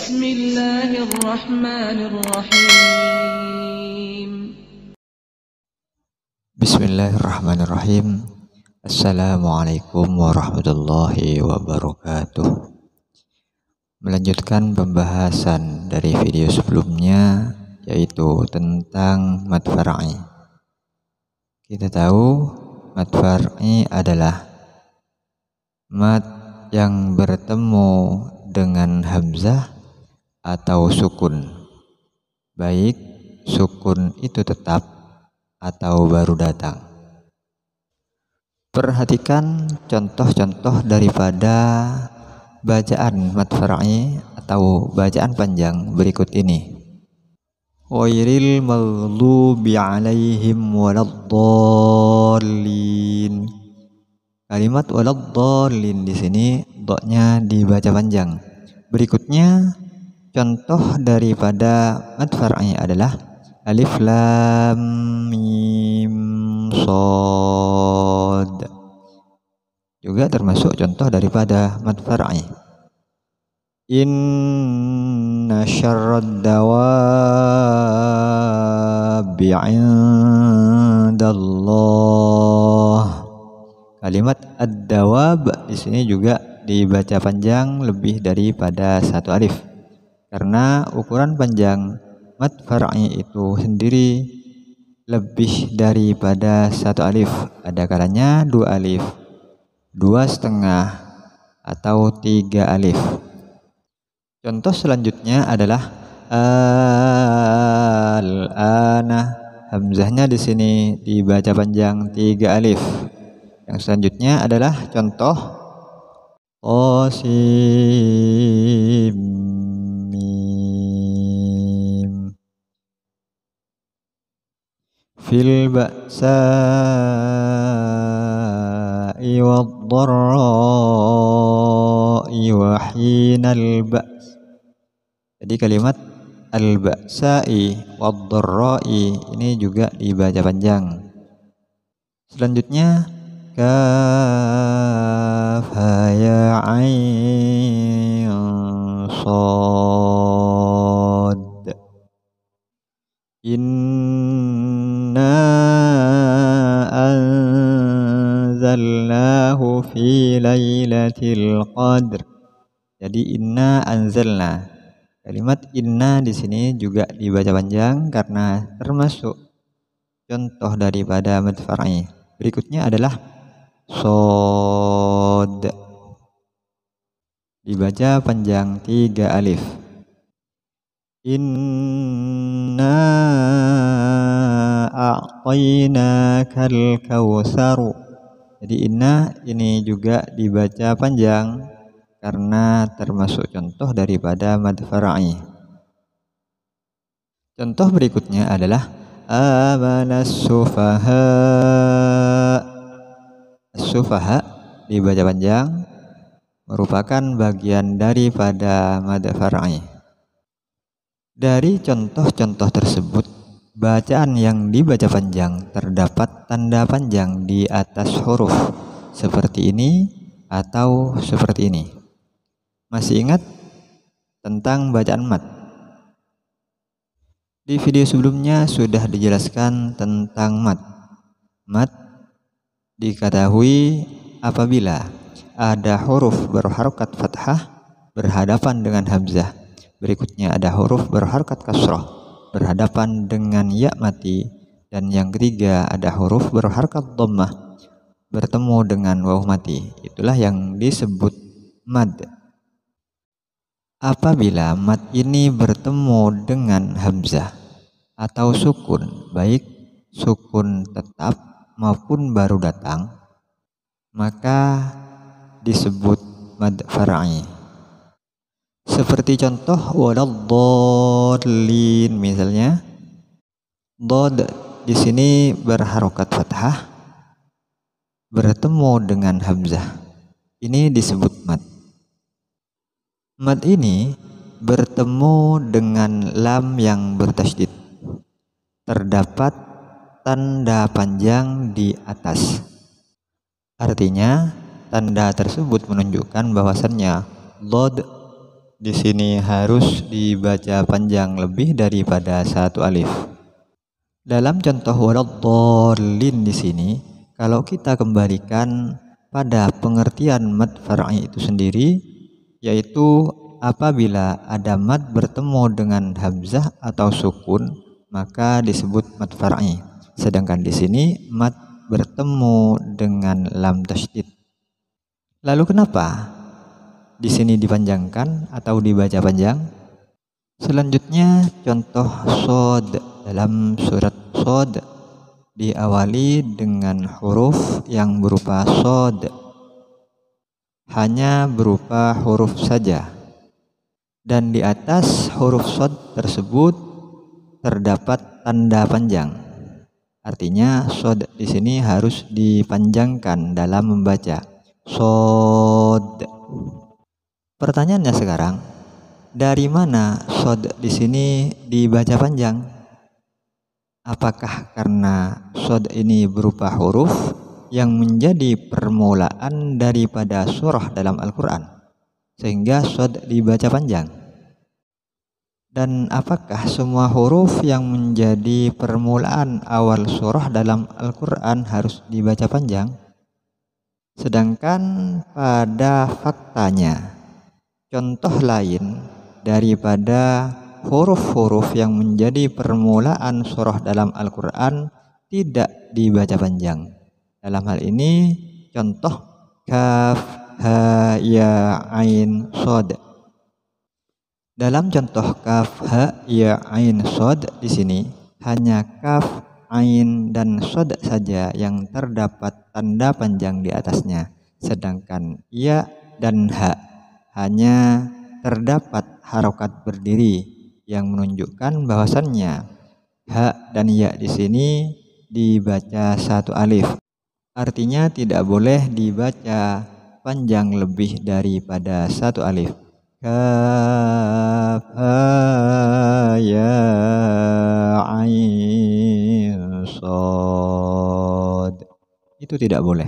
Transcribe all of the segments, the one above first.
Bismillahirrahmanirrahim. Bismillahirrahmanirrahim. Assalamualaikum warahmatullahi wabarakatuh. Melanjutkan pembahasan dari video sebelumnya, yaitu tentang mad far'i. Kita tahu mad far'i adalah mad yang bertemu dengan hamzah atau sukun, baik sukun itu tetap atau baru datang. Perhatikan contoh-contoh daripada bacaan mad far'i atau bacaan panjang berikut ini. Ghairil maghdubi 'alaihim waladdallin. Kalimat waladdallin di sini dotnya dibaca panjang. Berikutnya contoh daripada mad far'i adalah alif lam mim shad. Juga termasuk contoh daripada mad far'i. Inna syarrad dawabi 'indallah. Kalimat ad-dawab di sini juga dibaca panjang lebih daripada satu alif. Karena ukuran panjang mad far'i itu sendiri lebih daripada satu alif. Ada kalanya dua alif, 2,5 atau 3 alif. Contoh selanjutnya adalah al-ana. Hamzahnya di sini dibaca panjang 3 alif. Yang selanjutnya adalah contoh qasim mim. Fil ba'sa'i wad-dharra'i wa hinal ba's. Jadi kalimat al-ba'sa'i wad-dharra'i ini juga dibaca panjang. Selanjutnya kaf ha ya ain shad. Inna anzalnahu fi lailatul qadr. Jadi inna anzalna. Kalimat inna di sini juga dibaca panjang karena termasuk contoh daripada mad far'i. Berikutnya adalah shad. Dibaca panjang 3 alif. Inna a'tainakal kautsaru. Jadi inna ini juga dibaca panjang karena termasuk contoh daripada mad far'i. Contoh berikutnya adalah amanas sufaha. As-sufaha dibaca panjang, merupakan bagian daripada mad far'i. Dari contoh-contoh tersebut, bacaan yang dibaca panjang terdapat tanda panjang di atas huruf seperti ini atau seperti ini. Masih ingat tentang bacaan mad? Di video sebelumnya sudah dijelaskan tentang mad. Mad diketahui apabila ada huruf berharokat fathah berhadapan dengan hamzah. Berikutnya ada huruf berharokat kasrah berhadapan dengan ya mati. Dan yang ketiga ada huruf berharokat dhammah bertemu dengan waw mati. Itulah yang disebut mad. Apabila mad ini bertemu dengan hamzah atau sukun, baik sukun tetap maupun baru datang, maka disebut mad far'i. Seperti contoh waladdallin misalnya, dhad di sini berharokat fathah bertemu dengan hamzah. Ini disebut mad. Mad ini bertemu dengan lam yang bertasydid. Terdapat tanda panjang di atas. Artinya tanda tersebut menunjukkan bahwasannya dhad di sini harus dibaca panjang lebih daripada satu alif. Dalam contoh waladhdallin di sini, kalau kita kembalikan pada pengertian mad far'i itu sendiri, yaitu apabila ada mad bertemu dengan hamzah atau sukun, maka disebut mad far'i. Sedangkan di sini mad bertemu dengan lam tasydid. Lalu kenapa di sini dipanjangkan atau dibaca panjang? Selanjutnya contoh shod dalam surat Shod diawali dengan huruf yang berupa shod, hanya berupa huruf saja, dan di atas huruf shod tersebut terdapat tanda panjang. Artinya shod di sini harus dipanjangkan dalam membaca shod. Pertanyaannya sekarang, dari mana shod di sini dibaca panjang? Apakah karena shod ini berupa huruf yang menjadi permulaan daripada surah dalam Al-Quran, sehingga shod dibaca panjang? Dan apakah semua huruf yang menjadi permulaan awal surah dalam Al-Quran harus dibaca panjang? Sedangkan pada faktanya, contoh lain daripada huruf-huruf yang menjadi permulaan surah dalam Al-Quran tidak dibaca panjang. Dalam hal ini contoh kaf, ha, ya, ain, shod. Dalam contoh kaf, ha, ya, ain, shod di sini hanya kaf, ain, dan shod saja yang terdapat tanda panjang di atasnya. Sedangkan ya dan ha hanya terdapat harokat berdiri yang menunjukkan bahwasannya ha dan ya di sini dibaca satu alif. Artinya tidak boleh dibaca panjang lebih daripada satu alif. Kaf, ha, ya, ain, shod. Itu tidak boleh.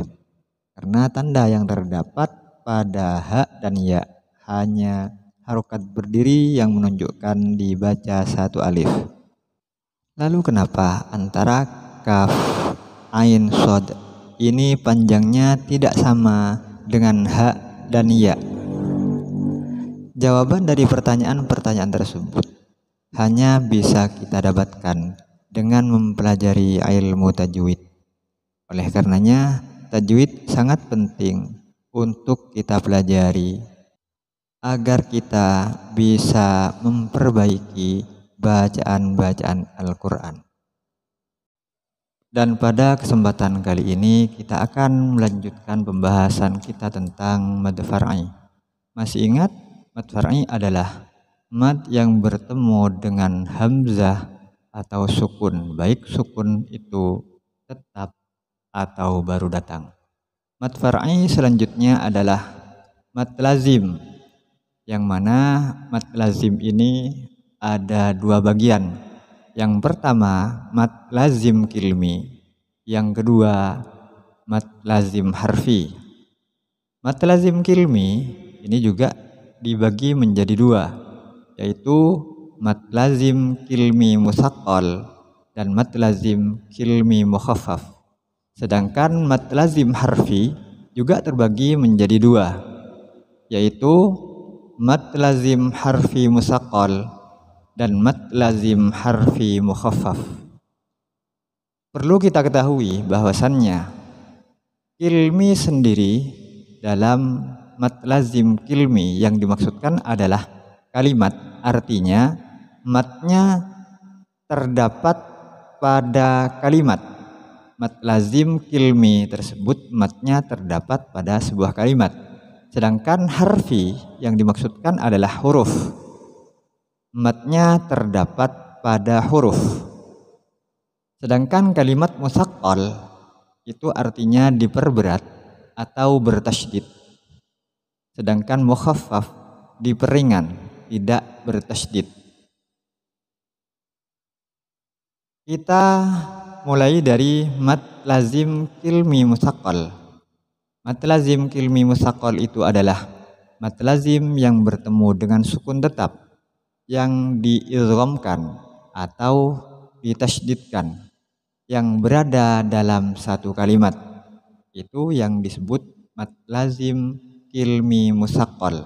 Karena tanda yang terdapat pada ha dan ya hanya harokat berdiri yang menunjukkan dibaca satu alif. Lalu kenapa antara kaf, ain, shod ini panjangnya tidak sama dengan ha dan ya? Jawaban dari pertanyaan-pertanyaan tersebut hanya bisa kita dapatkan dengan mempelajari ilmu tajwid. Oleh karenanya, tajwid sangat penting untuk kita pelajari agar kita bisa memperbaiki bacaan-bacaan Al-Quran. Dan pada kesempatan kali ini kita akan melanjutkan pembahasan kita tentang mad far'i. Masih ingat, mad far'i adalah mad yang bertemu dengan hamzah atau sukun, baik sukun itu tetap atau baru datang. Mad far'i selanjutnya adalah mad lazim, yang mana mad lazim ini ada dua bagian. Yang pertama mad lazim kilmi, yang kedua mad lazim harfi. Mad lazim kilmi ini juga dibagi menjadi dua, yaitu mad lazim kilmi musaqqal dan mad lazim kilmi mukhaffaf. Sedangkan mad lazim harfi juga terbagi menjadi dua, yaitu mad lazim harfi musaqqal dan mad lazim harfi mukhaffaf. Perlu kita ketahui bahwasannya kilmi sendiri dalam mad lazim kilmi yang dimaksudkan adalah kalimat, artinya madnya terdapat pada kalimat. Mad lazim kilmi tersebut madnya terdapat pada sebuah kalimat. Sedangkan harfi yang dimaksudkan adalah huruf. Madnya terdapat pada huruf. Sedangkan kalimat musaqqal itu artinya diperberat atau bertasydid. Sedangkan mukhaffaf diperingan, tidak bertasydid. Kita mulai dari mad lazim kilmi musaqqal. Mad lazim kilmi musaqqal itu adalah Mad lazim yang bertemu dengan sukun tetap yang diidghamkan atau ditasydidkan yang berada dalam satu kalimat. Itu yang disebut mad lazim kilmi musaqqal.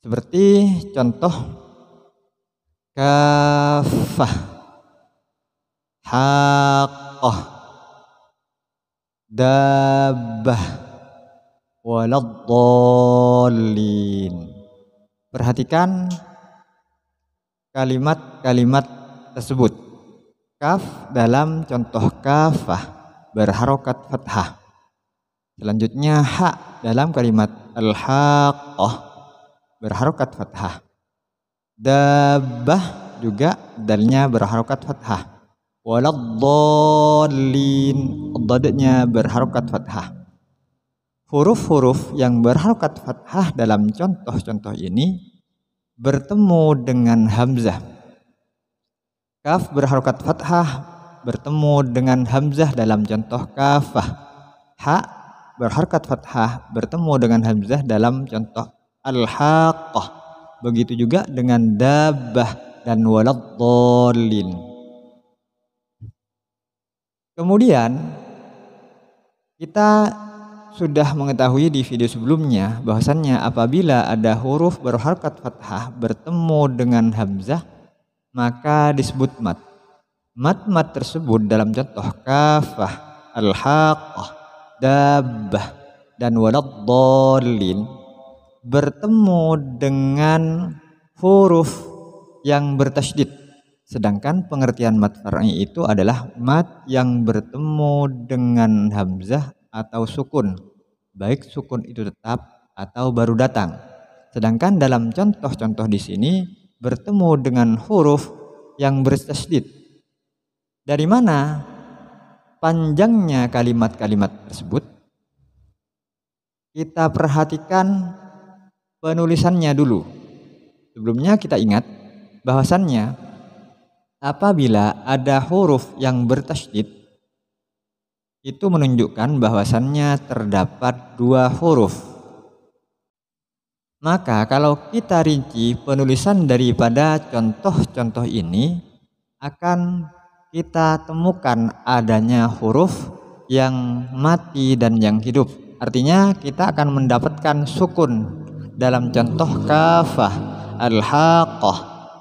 Seperti contoh kafah, haqqah, dabbah, waladdallin. Perhatikan kalimat-kalimat tersebut. Kaf dalam contoh kafah berharokat fathah. Selanjutnya ha dalam kalimat al-haqqah berharokat fathah. Dabbah juga dalnya berharokat fathah. Waladdallin, dadnya berharokat fathah. Huruf-huruf yang berharokat fathah dalam contoh-contoh ini bertemu dengan hamzah. Kaf berharokat fathah bertemu dengan hamzah dalam contoh kafah. Ha berharokat fathah bertemu dengan hamzah dalam contoh al-haqqah. Begitu juga dengan dabbah dan waladdallin. Kemudian kita sudah mengetahui di video sebelumnya bahwasannya apabila ada huruf berharokat fathah bertemu dengan hamzah maka disebut mad. Mad tersebut dalam contoh kafah, al-haqqah, dabbah dan waladdallin bertemu dengan huruf yang bertasydid. Sedangkan pengertian mad far'i itu adalah mad yang bertemu dengan hamzah atau sukun, baik sukun itu tetap atau baru datang. Sedangkan dalam contoh-contoh di sini bertemu dengan huruf yang bertasydid. Dari mana panjangnya kalimat-kalimat tersebut? Kita perhatikan penulisannya dulu. Sebelumnya kita ingat bahwasannya apabila ada huruf yang bertasydid itu menunjukkan bahwasannya terdapat dua huruf. Maka kalau kita rinci penulisan daripada contoh-contoh ini akan kita temukan adanya huruf yang mati dan yang hidup. Artinya kita akan mendapatkan sukun dalam contoh kafah, al-haqqah,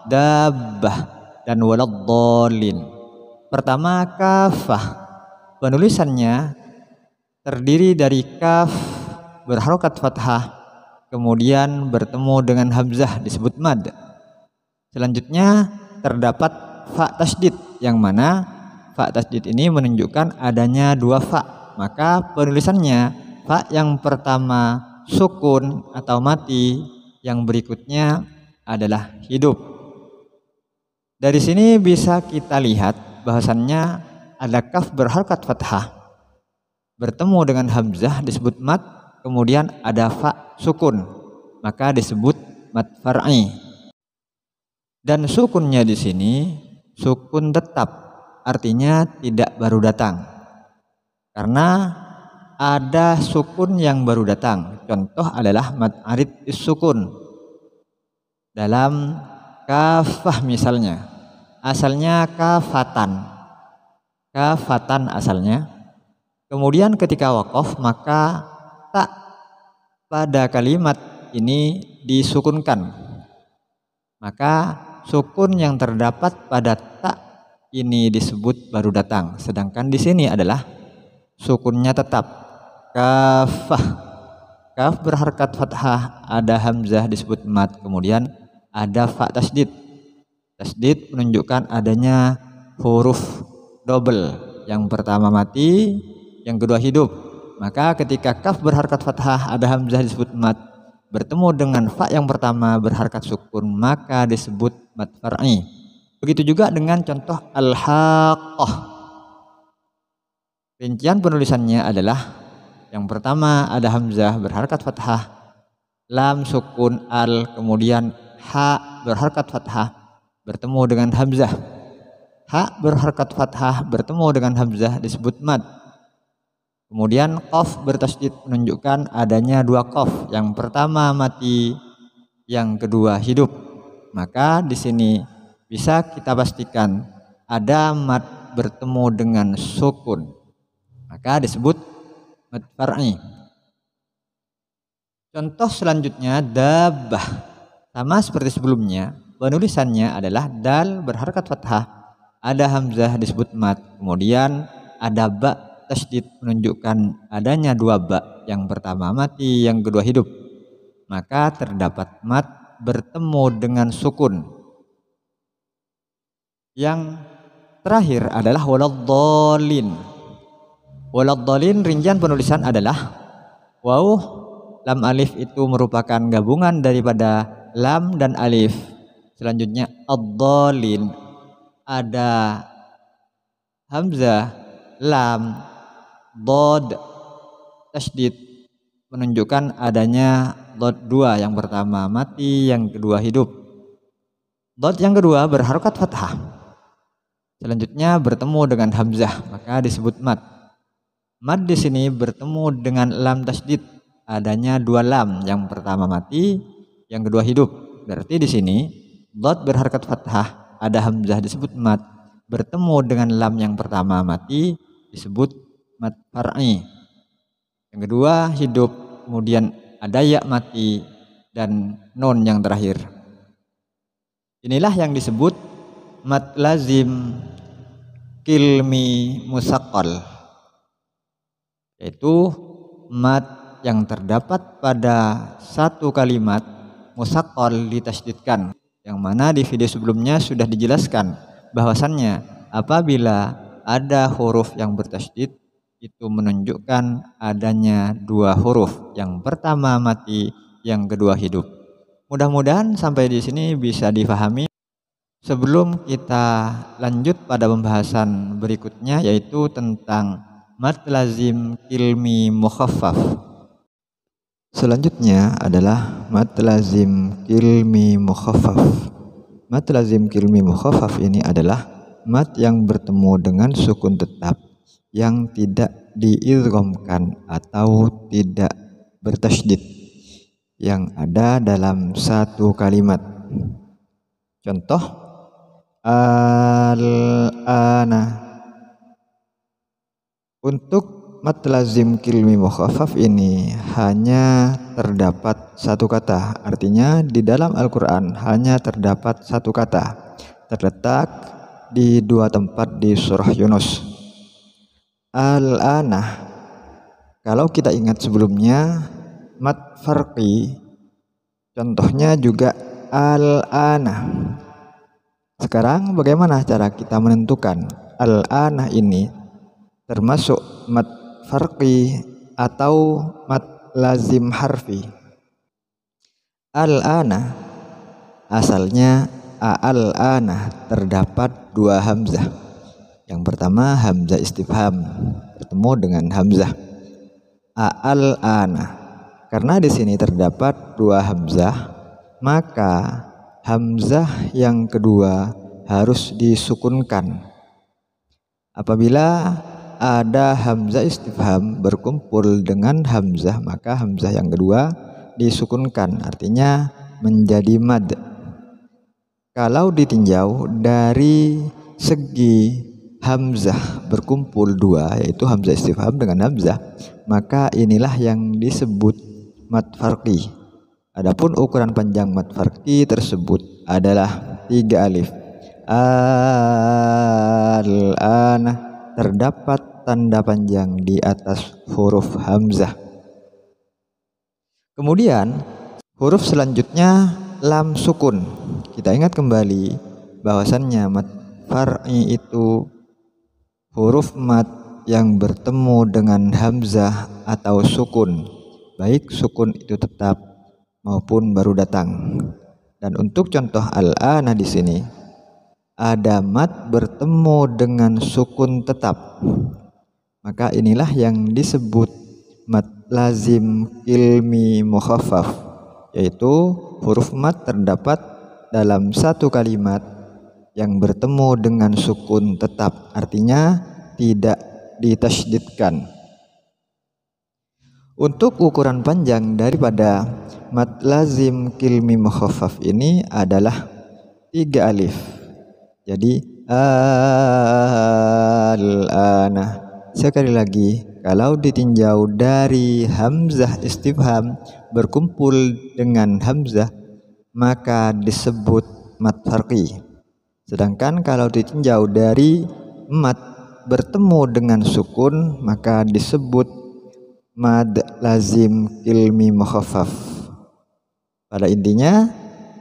dabbah dan waladdallin. Pertama kafah. Penulisannya terdiri dari kaf berharokat fathah kemudian bertemu dengan hamzah disebut mad. Selanjutnya terdapat fa tasydid yang mana fa tasydid ini menunjukkan adanya dua fa. Maka penulisannya fa yang pertama sukun atau mati, yang berikutnya adalah hidup. Dari sini bisa kita lihat bahwasannya ada kaf berharokat fathah bertemu dengan hamzah disebut mad, kemudian ada fa sukun maka disebut mad far'i. Dan sukunnya di sini sukun tetap, artinya tidak baru datang. Karena ada sukun yang baru datang. Contoh adalah mad arid is-sukun. Dalam kafah misalnya, asalnya kafatan. Kafatan asalnya. Kemudian ketika waqaf maka tak pada kalimat ini disukunkan. Maka sukun yang terdapat pada tak ini disebut baru datang. Sedangkan di sini adalah sukunnya tetap. Kafah, kaf berharokat fathah, ada hamzah disebut mad, kemudian ada fa tasydid. Tasydid menunjukkan adanya huruf double, yang pertama mati, yang kedua hidup. Maka ketika kaf berharokat fathah ada hamzah disebut mad bertemu dengan fa yang pertama berharokat sukun maka disebut mad far'i. Begitu juga dengan contoh al-haqqah. Rincian penulisannya adalah yang pertama ada hamzah berharokat fathah, lam sukun al, kemudian ha berharokat fathah bertemu dengan hamzah. Ha berharokat fathah bertemu dengan hamzah disebut mad. Kemudian qaf bertasydid menunjukkan adanya dua qaf. Yang pertama mati, yang kedua hidup. Maka di sini bisa kita pastikan ada mad bertemu dengan sukun. Maka disebut mad far'i. Contoh selanjutnya dabbah. Sama seperti sebelumnya, penulisannya adalah dal berharakat fathah, ada hamzah disebut mad, kemudian ada ba tasydid menunjukkan adanya dua ba, yang pertama mati, yang kedua hidup. Maka terdapat mad bertemu dengan sukun. Yang terakhir adalah waladhdallin. Waladhdallin rincian penulisan adalah waw lam alif itu merupakan gabungan daripada lam dan alif. Selanjutnya ad-dhalin, ada hamzah, lam, dod, tasydid menunjukkan adanya dod dua, yang pertama mati, yang kedua hidup. Dod yang kedua berharokat fathah, selanjutnya bertemu dengan hamzah, maka disebut mad. Mad di sini bertemu dengan lam tasydid, adanya dua lam, yang pertama mati, yang kedua hidup. Berarti di sini dot berharakat fathah, ada hamzah disebut mad, bertemu dengan lam yang pertama mati disebut mad far'i. Yang kedua hidup, kemudian ada ya mati dan nun yang terakhir. Inilah yang disebut mad lazim kilmi musaqqal, yaitu mad yang terdapat pada satu kalimat musaqqal ditasydidkan, yang mana di video sebelumnya sudah dijelaskan bahwasannya apabila ada huruf yang bertasydid itu menunjukkan adanya dua huruf, yang pertama mati, yang kedua hidup. Mudah-mudahan sampai di sini bisa difahami. Sebelum kita lanjut pada pembahasan berikutnya, yaitu tentang mad lazim kilmi mukhaffaf. Selanjutnya adalah mad lazim kilmi mukhaffaf. Mad lazim kilmi mukhaffaf ini adalah mad yang bertemu dengan sukun tetap yang tidak diidghamkan atau tidak bertasydid yang ada dalam satu kalimat. Contoh al-ana. Untuk mad lazim kilmi mukhaffaf ini hanya terdapat satu kata, artinya di dalam Al-Quran hanya terdapat satu kata, terletak di dua tempat di surah Yunus. Al-ana, kalau kita ingat sebelumnya mad farqi, contohnya juga al-ana. Sekarang bagaimana cara kita menentukan al-ana ini termasuk mad farqi atau mad lazim harfi? Al-ana asalnya al-ana terdapat dua hamzah. Yang pertama hamzah istifham bertemu dengan hamzah al-ana. Karena di sini terdapat dua hamzah, maka hamzah yang kedua harus disukunkan. Apabila ada hamzah istifham berkumpul dengan hamzah, maka hamzah yang kedua disukunkan, artinya menjadi mad. Kalau ditinjau dari segi hamzah berkumpul dua, yaitu hamzah istifham dengan hamzah, maka inilah yang disebut mad farqi. Adapun ukuran panjang mad farqi tersebut adalah 3 alif. Al-ana, terdapat tanda panjang di atas huruf hamzah. Kemudian huruf selanjutnya lam sukun. Kita ingat kembali bahwasannya mad far'i itu huruf mad yang bertemu dengan hamzah atau sukun, baik sukun itu tetap maupun baru datang. Dan untuk contoh al-ana di sini ada mad bertemu dengan sukun tetap, maka inilah yang disebut mad lazim kilmi mukhaffaf, yaitu huruf mad terdapat dalam satu kalimat yang bertemu dengan sukun tetap, artinya tidak ditasydidkan. Untuk ukuran panjang daripada mad lazim kilmi mukhaffaf ini adalah 3 alif. Jadi al-ana. Sekali lagi, kalau ditinjau dari hamzah istifham berkumpul dengan hamzah maka disebut mad farqi. Sedangkan kalau ditinjau dari mad bertemu dengan sukun maka disebut mad lazim kilmi mukhaffaf. Pada intinya,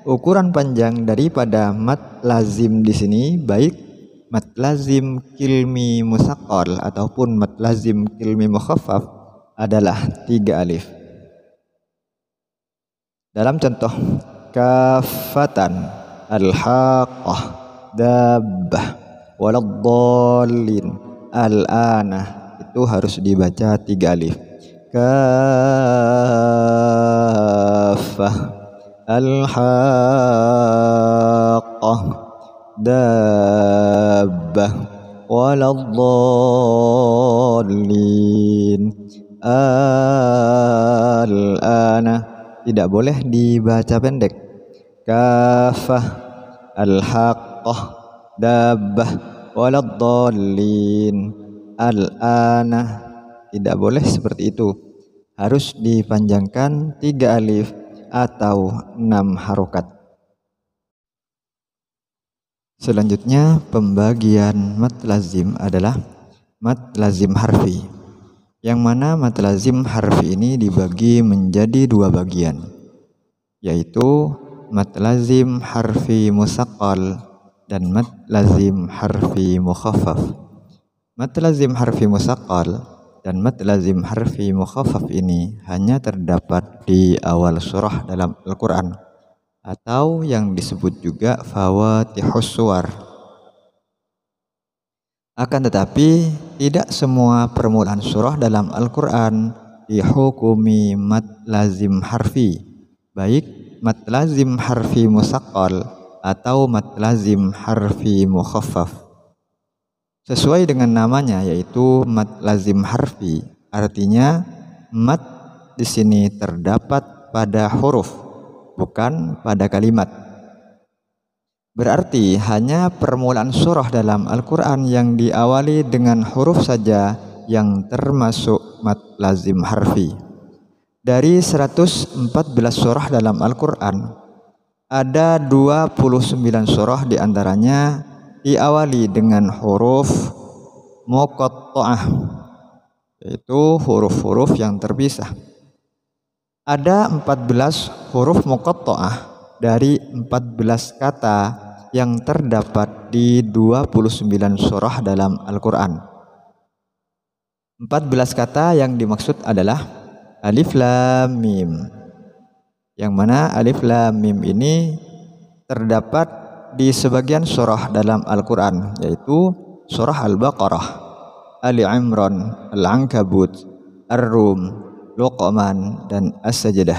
ukuran panjang daripada mad lazim di sini baik mad lazim kilmi musaqqal ataupun mad lazim kilmi mukhaffaf adalah 3 alif. Dalam contoh kafatan, al-haqqah, dabbah, waladdallin, al-ana, itu harus dibaca 3 alif. Kafah, al-haqqah, dabbah, waladdallin, al-ana. Tidak boleh dibaca pendek. Kafah, al-haqqah, dabbah, waladdallin, al-ana. Tidak boleh seperti itu. Harus dipanjangkan 3 alif atau 6 harokat. Selanjutnya pembagian mad lazim adalah mad lazim harfi, yang mana mad lazim harfi ini dibagi menjadi 2 bagian, yaitu mad lazim harfi musaqqal dan mad lazim harfi mukhaffaf. Mad lazim harfi musaqqal dan mad lazim harfi mukhaffaf ini hanya terdapat di awal surah dalam Al-Quran, atau yang disebut juga fawatihus suwar. Akan tetapi tidak semua permulaan surah dalam Al-Quran dihukumi mad lazim harfi, baik mad lazim harfi musaqqal atau mad lazim harfi mukhaffaf. Sesuai dengan namanya, yaitu mad lazim harfi, artinya mad di sini terdapat pada huruf, bukan pada kalimat. Berarti hanya permulaan surah dalam Al-Quran yang diawali dengan huruf saja yang termasuk mad lazim harfi. Dari 114 surah dalam Al-Quran, ada 29 surah diantaranya diawali dengan huruf muqatta'ah, yaitu huruf-huruf yang terpisah. Ada 14 huruf muqatta'ah dari 14 kata yang terdapat di 29 surah dalam Al-Quran. 14 kata yang dimaksud adalah alif lam mim, yang mana alif lam mim ini terdapat di sebagian surah dalam Al-Quran, yaitu surah Al-Baqarah, Ali Imran, Al-Ankabut, Ar-Rum, Luqman, dan As-Sajdah.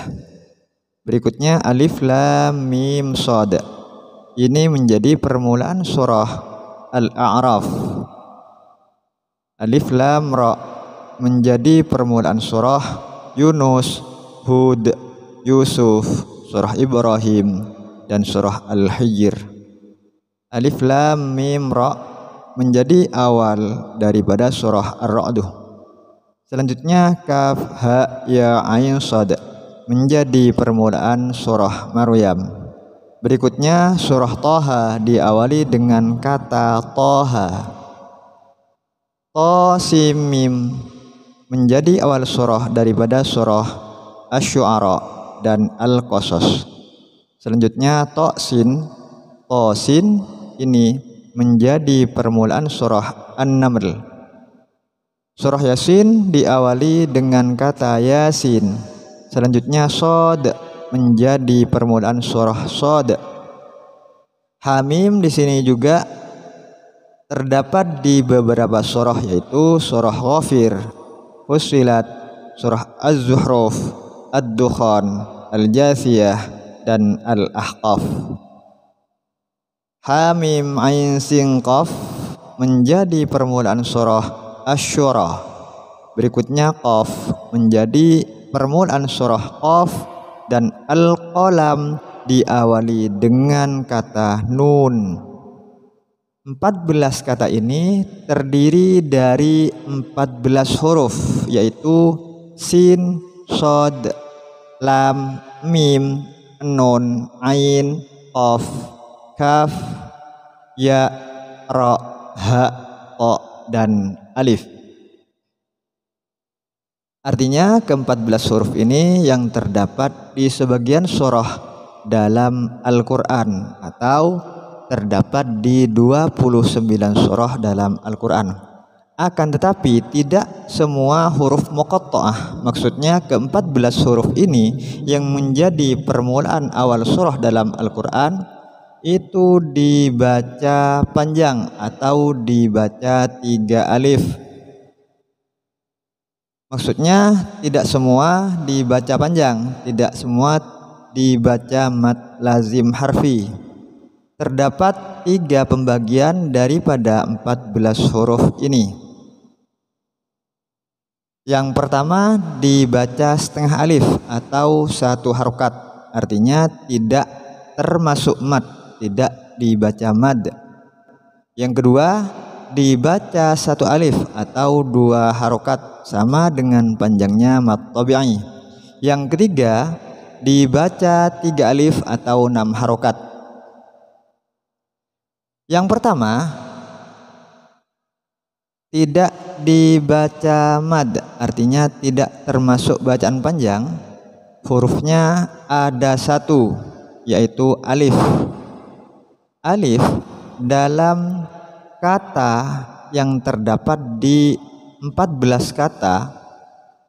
Berikutnya alif lam mim shad. Ini menjadi permulaan surah Al-A'raf. Alif lam ra menjadi permulaan surah Yunus, Hud, Yusuf, surah Ibrahim, dan surah Al-Hijr. Alif lam mim ra menjadi awal daripada surah Ar-Ra'd. Selanjutnya kaf ha ya ain shad menjadi permulaan surah Maryam. Berikutnya surah Thaha diawali dengan kata Thaha. Ta sin mim menjadi awal surah daripada surah Asy-Syu'ara dan Al-Qasas. Selanjutnya ta sin ini menjadi permulaan surah An-Naml. Surah Yasin diawali dengan kata Yasin. Selanjutnya Shad menjadi permulaan surah Shad. Hamim di sini juga terdapat di beberapa surah, yaitu surah Ghafir, Fussilat, surah Az-Zuhruf, Ad-Dukhan, Al-Jathiyah, dan Al-Ahqaf. Hamim ain sin qaf menjadi permulaan surah Asy-Syura. Berikutnya qaf menjadi permulaan surah qaf, dan al-qalam diawali dengan kata nun. 14 kata ini terdiri dari 14 huruf, yaitu sin, shod, lam, mim, nun, ain, qaf, kaf, ya, ra, ha, qa, dan alif. Artinya ke-14 huruf ini yang terdapat di sebagian surah dalam Al-Quran atau terdapat di 29 surah dalam Al-Quran. Akan tetapi tidak semua huruf muqatta'ah, maksudnya ke-14 huruf ini yang menjadi permulaan awal surah dalam Al-Quran itu dibaca panjang atau dibaca 3 alif. Maksudnya tidak semua dibaca panjang, tidak semua dibaca mad lazim harfi. Terdapat 3 pembagian daripada 14 huruf ini. Yang pertama dibaca setengah alif atau 1 harokat, artinya tidak termasuk mad, tidak dibaca mad. Yang kedua dibaca 1 alif atau 2 harokat, sama dengan panjangnya mad tabi'i. Yang ketiga dibaca 3 alif atau 6 harokat. Yang pertama tidak dibaca mad, artinya tidak termasuk bacaan panjang. Hurufnya ada 1, yaitu alif. Alif dalam kata yang terdapat di 14 kata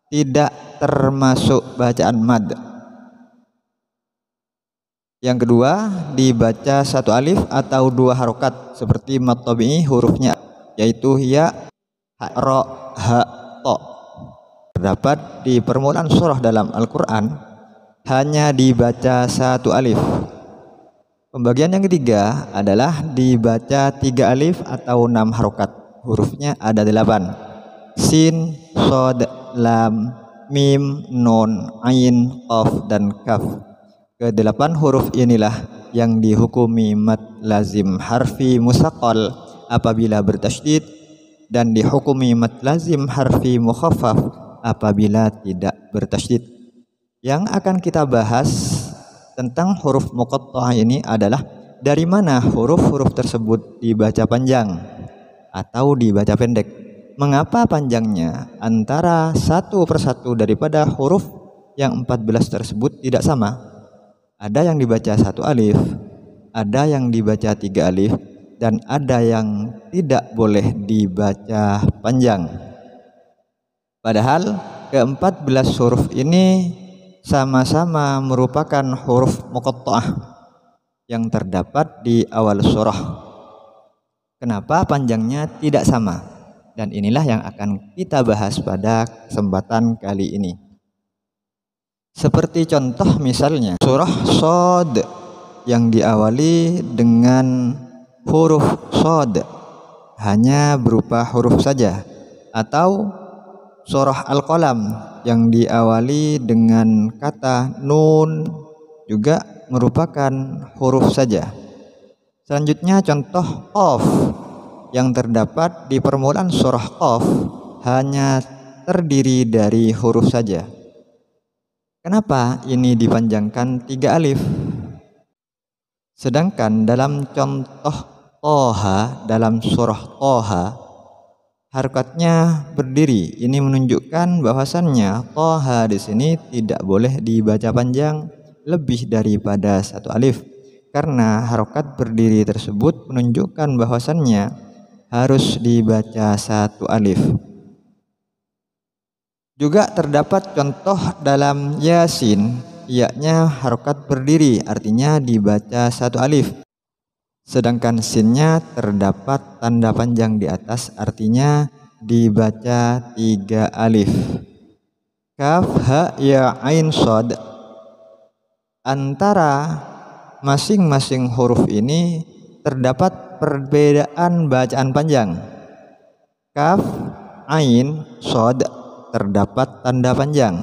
tidak termasuk bacaan mad. Yang kedua dibaca 1 alif atau 2 harokat seperti mad tabi'i hurufnya, yaitu ya, ra, ha, ta. Terdapat di permulaan surah dalam Al-Quran hanya dibaca 1 alif. Pembagian yang ketiga adalah dibaca 3 alif atau 6 harokat. Hurufnya ada 8. Sin, shod, lam, mim, nun, ain, qaf, dan kaf. Ke-8 huruf inilah yang dihukumi mad lazim harfi musaqqal apabila bertasydid, dan dihukumi mad lazim harfi mukhaffaf apabila tidak bertasydid. Yang akan kita bahas tentang huruf muqatta'ah ini adalah dari mana huruf-huruf tersebut dibaca panjang atau dibaca pendek. Mengapa panjangnya antara satu persatu daripada huruf yang 14 tersebut tidak sama? Ada yang dibaca 1 alif, ada yang dibaca 3 alif, dan ada yang tidak boleh dibaca panjang. Padahal ke-14 huruf ini sama-sama merupakan huruf muqatta'ah yang terdapat di awal surah. Kenapa panjangnya tidak sama? Dan inilah yang akan kita bahas pada kesempatan kali ini. Seperti contoh misalnya surah Shod yang diawali dengan huruf Shod hanya berupa huruf saja, atau surah Al-Qalam yang diawali dengan kata nun juga merupakan huruf saja. Selanjutnya contoh Qaf yang terdapat di permulaan surah Qaf hanya terdiri dari huruf saja. Kenapa ini dipanjangkan 3 alif? Sedangkan dalam contoh Toha, dalam surah Toha, harokatnya berdiri. Ini menunjukkan bahwasannya Toha di sini tidak boleh dibaca panjang lebih daripada 1 alif. Karena harokat berdiri tersebut menunjukkan bahwasannya harus dibaca 1 alif. Juga terdapat contoh dalam Yasin, yakni harokat berdiri, artinya dibaca 1 alif. Sedangkan sinnya terdapat tanda panjang di atas, artinya dibaca 3 alif. Kaf, ha, ya, ain, shod. Antara masing-masing huruf ini terdapat perbedaan bacaan panjang. Kaf, ain, shod terdapat tanda panjang.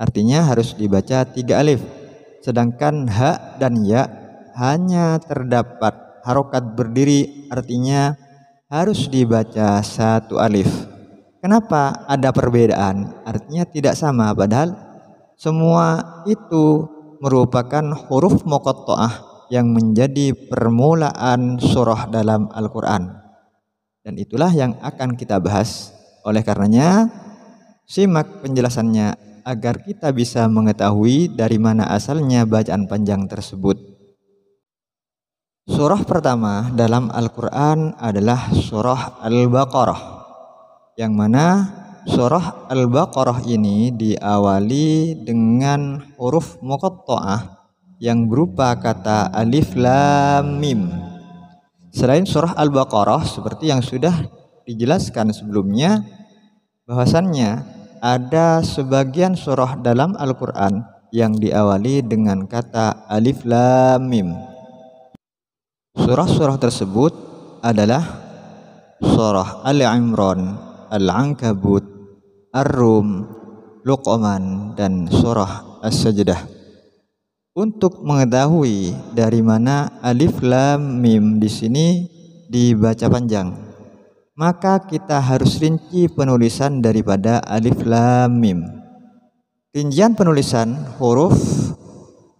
Artinya harus dibaca 3 alif. Sedangkan ha dan ya hanya terdapat harokat berdiri, artinya harus dibaca 1 alif. Kenapa ada perbedaan? Artinya tidak sama, padahal semua itu merupakan huruf muqatta'ah yang menjadi permulaan surah dalam Al-Quran. Dan itulah yang akan kita bahas. Oleh karenanya, simak penjelasannya agar kita bisa mengetahui dari mana asalnya bacaan panjang tersebut. Surah pertama dalam Al-Quran adalah surah Al-Baqarah, yang mana surah Al-Baqarah ini diawali dengan huruf muqatta'ah yang berupa kata alif lam mim. Selain surah Al-Baqarah, seperti yang sudah dijelaskan sebelumnya, bahwasannya ada sebagian surah dalam Al-Quran yang diawali dengan kata alif lam mim. Surah-surah tersebut adalah surah Ali Imran, Al-Ankabut, Ar-Rum, Luqman, dan surah As-Sajdah. Untuk mengetahui dari mana alif lam mim di sini dibaca panjang, maka kita harus rinci penulisan daripada alif lam mim. Rincian penulisan huruf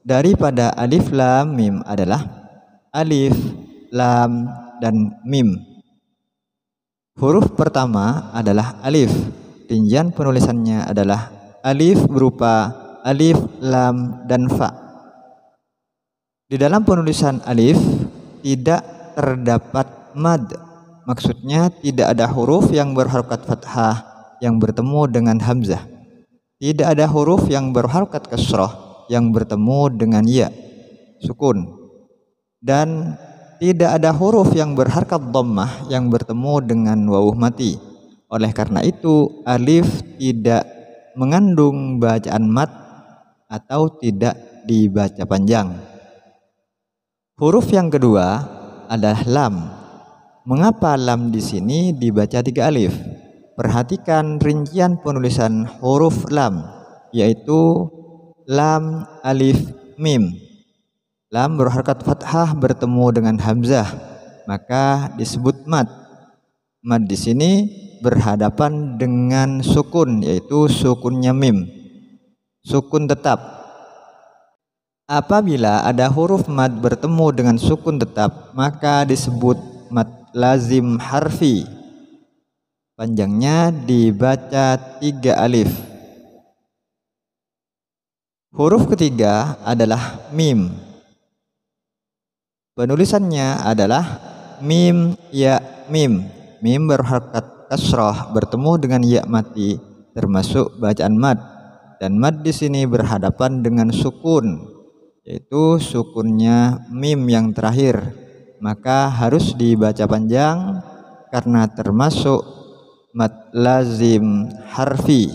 daripada alif lam mim adalah alif, lam, dan mim. Huruf pertama adalah alif. Rincian penulisannya adalah alif berupa alif, lam, dan fa. Di dalam penulisan alif tidak terdapat mad. Maksudnya tidak ada huruf yang berharokat fathah yang bertemu dengan hamzah. Tidak ada huruf yang berharokat kasrah yang bertemu dengan ya, sukun. Dan tidak ada huruf yang berharokat dhammah yang bertemu dengan wawu mati. Oleh karena itu alif tidak mengandung bacaan mad atau tidak dibaca panjang. Huruf yang kedua adalah lam. Mengapa lam di sini dibaca 3 alif? Perhatikan rincian penulisan huruf lam, yaitu lam, alif, mim. Lam berharokat fathah bertemu dengan hamzah, maka disebut mad. Mad di sini berhadapan dengan sukun, yaitu sukunnya mim, sukun tetap. Apabila ada huruf mad bertemu dengan sukun tetap, maka disebut mad lazim harfi. Panjangnya dibaca 3 alif. Huruf ketiga adalah mim. Penulisannya adalah mim, ya, mim. Mim berharokat kasrah bertemu dengan ya mati, termasuk bacaan mad. Dan mad di sini berhadapan dengan sukun, yaitu sukunnya mim yang terakhir, maka harus dibaca panjang karena termasuk mad lazim harfi.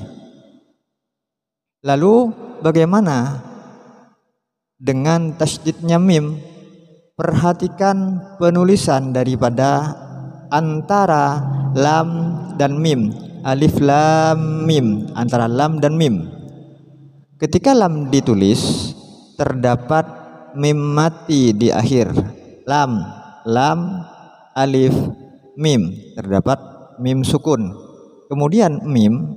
Lalu bagaimana dengan tasydidnya mim? Perhatikan penulisan daripada antara lam dan mim, alif lam mim, antara lam dan mim. Ketika lam ditulis terdapat mim mati di akhir. Lam, lam, alif, mim, terdapat mim sukun. Kemudian mim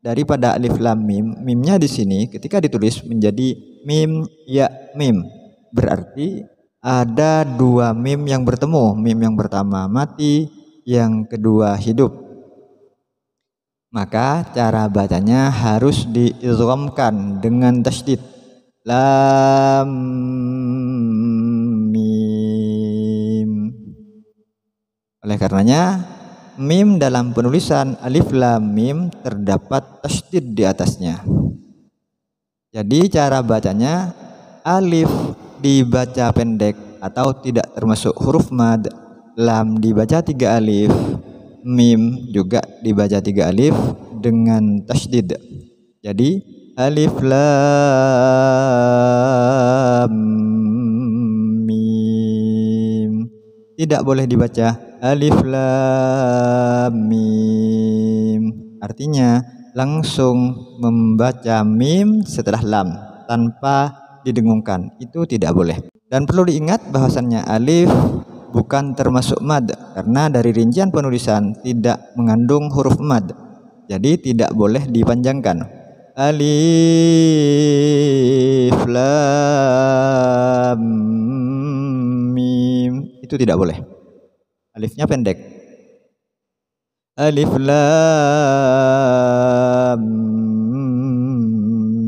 daripada alif lam mim, mimnya di sini ketika ditulis menjadi mim, ya, mim. Berarti ada 2 mim yang bertemu. Mim yang pertama mati, yang kedua hidup. Maka cara bacanya harus diidghamkan dengan tasydid. Lam mim. Oleh karenanya mim dalam penulisan alif lam mim terdapat tasydid di atasnya. Jadi cara bacanya alif dibaca pendek atau tidak termasuk huruf mad, lam dibaca 3 alif, mim juga dibaca 3 alif dengan tasydid. Jadi alif lam mim. Tidak boleh dibaca alif lam mim. Artinya langsung membaca mim setelah lam tanpa didengungkan, itu tidak boleh. Dan perlu diingat bahwasannya alif bukan termasuk mad karena dari rincian penulisan tidak mengandung huruf mad, jadi tidak boleh dipanjangkan. Alif lam mim itu tidak boleh, alifnya pendek. Alif lam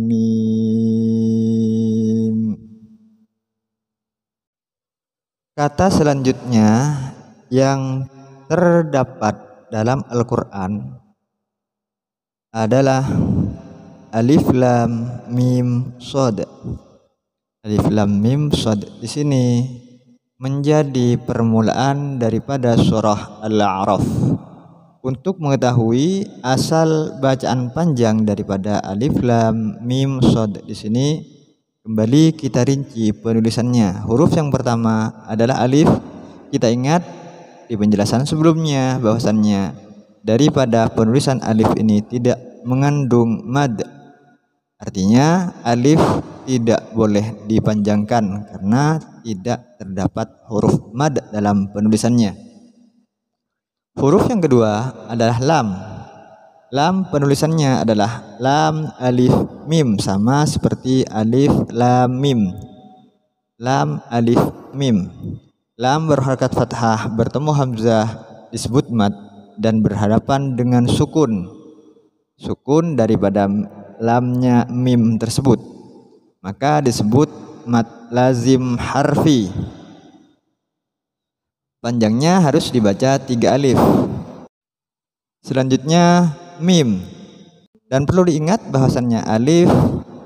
mim. Kata selanjutnya yang terdapat dalam Al-Quran adalah alif lam mim shad. Alif lam mim shad di sini menjadi permulaan daripada surah Al-A'raf. Untuk mengetahui asal bacaan panjang daripada alif lam mim shad di sini, kembali kita rinci penulisannya. Huruf yang pertama adalah alif. Kita ingat di penjelasan sebelumnya bahwasannya daripada penulisan alif ini tidak mengandung mad. Artinya alif tidak boleh dipanjangkan karena tidak terdapat huruf mad dalam penulisannya. Huruf yang kedua adalah lam. Lam penulisannya adalah lam alif mim, sama seperti alif lam mim. Lam alif mim. Lam berharakat fathah bertemu hamzah disebut mad dan berhadapan dengan sukun. Sukun daripada lamnya mim tersebut, maka disebut mad lazim harfi. Panjangnya harus dibaca 3 alif. Selanjutnya mim. Dan perlu diingat bahwasannya alif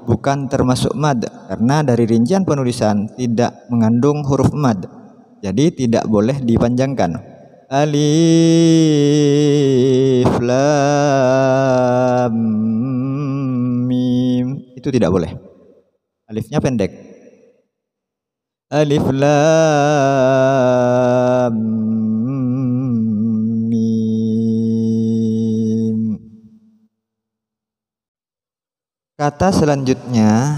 bukan termasuk mad karena dari rincian penulisan tidak mengandung huruf mad, jadi tidak boleh dipanjangkan. Alif lam mim itu tidak boleh, alifnya pendek. Alif lam mim. Kata selanjutnya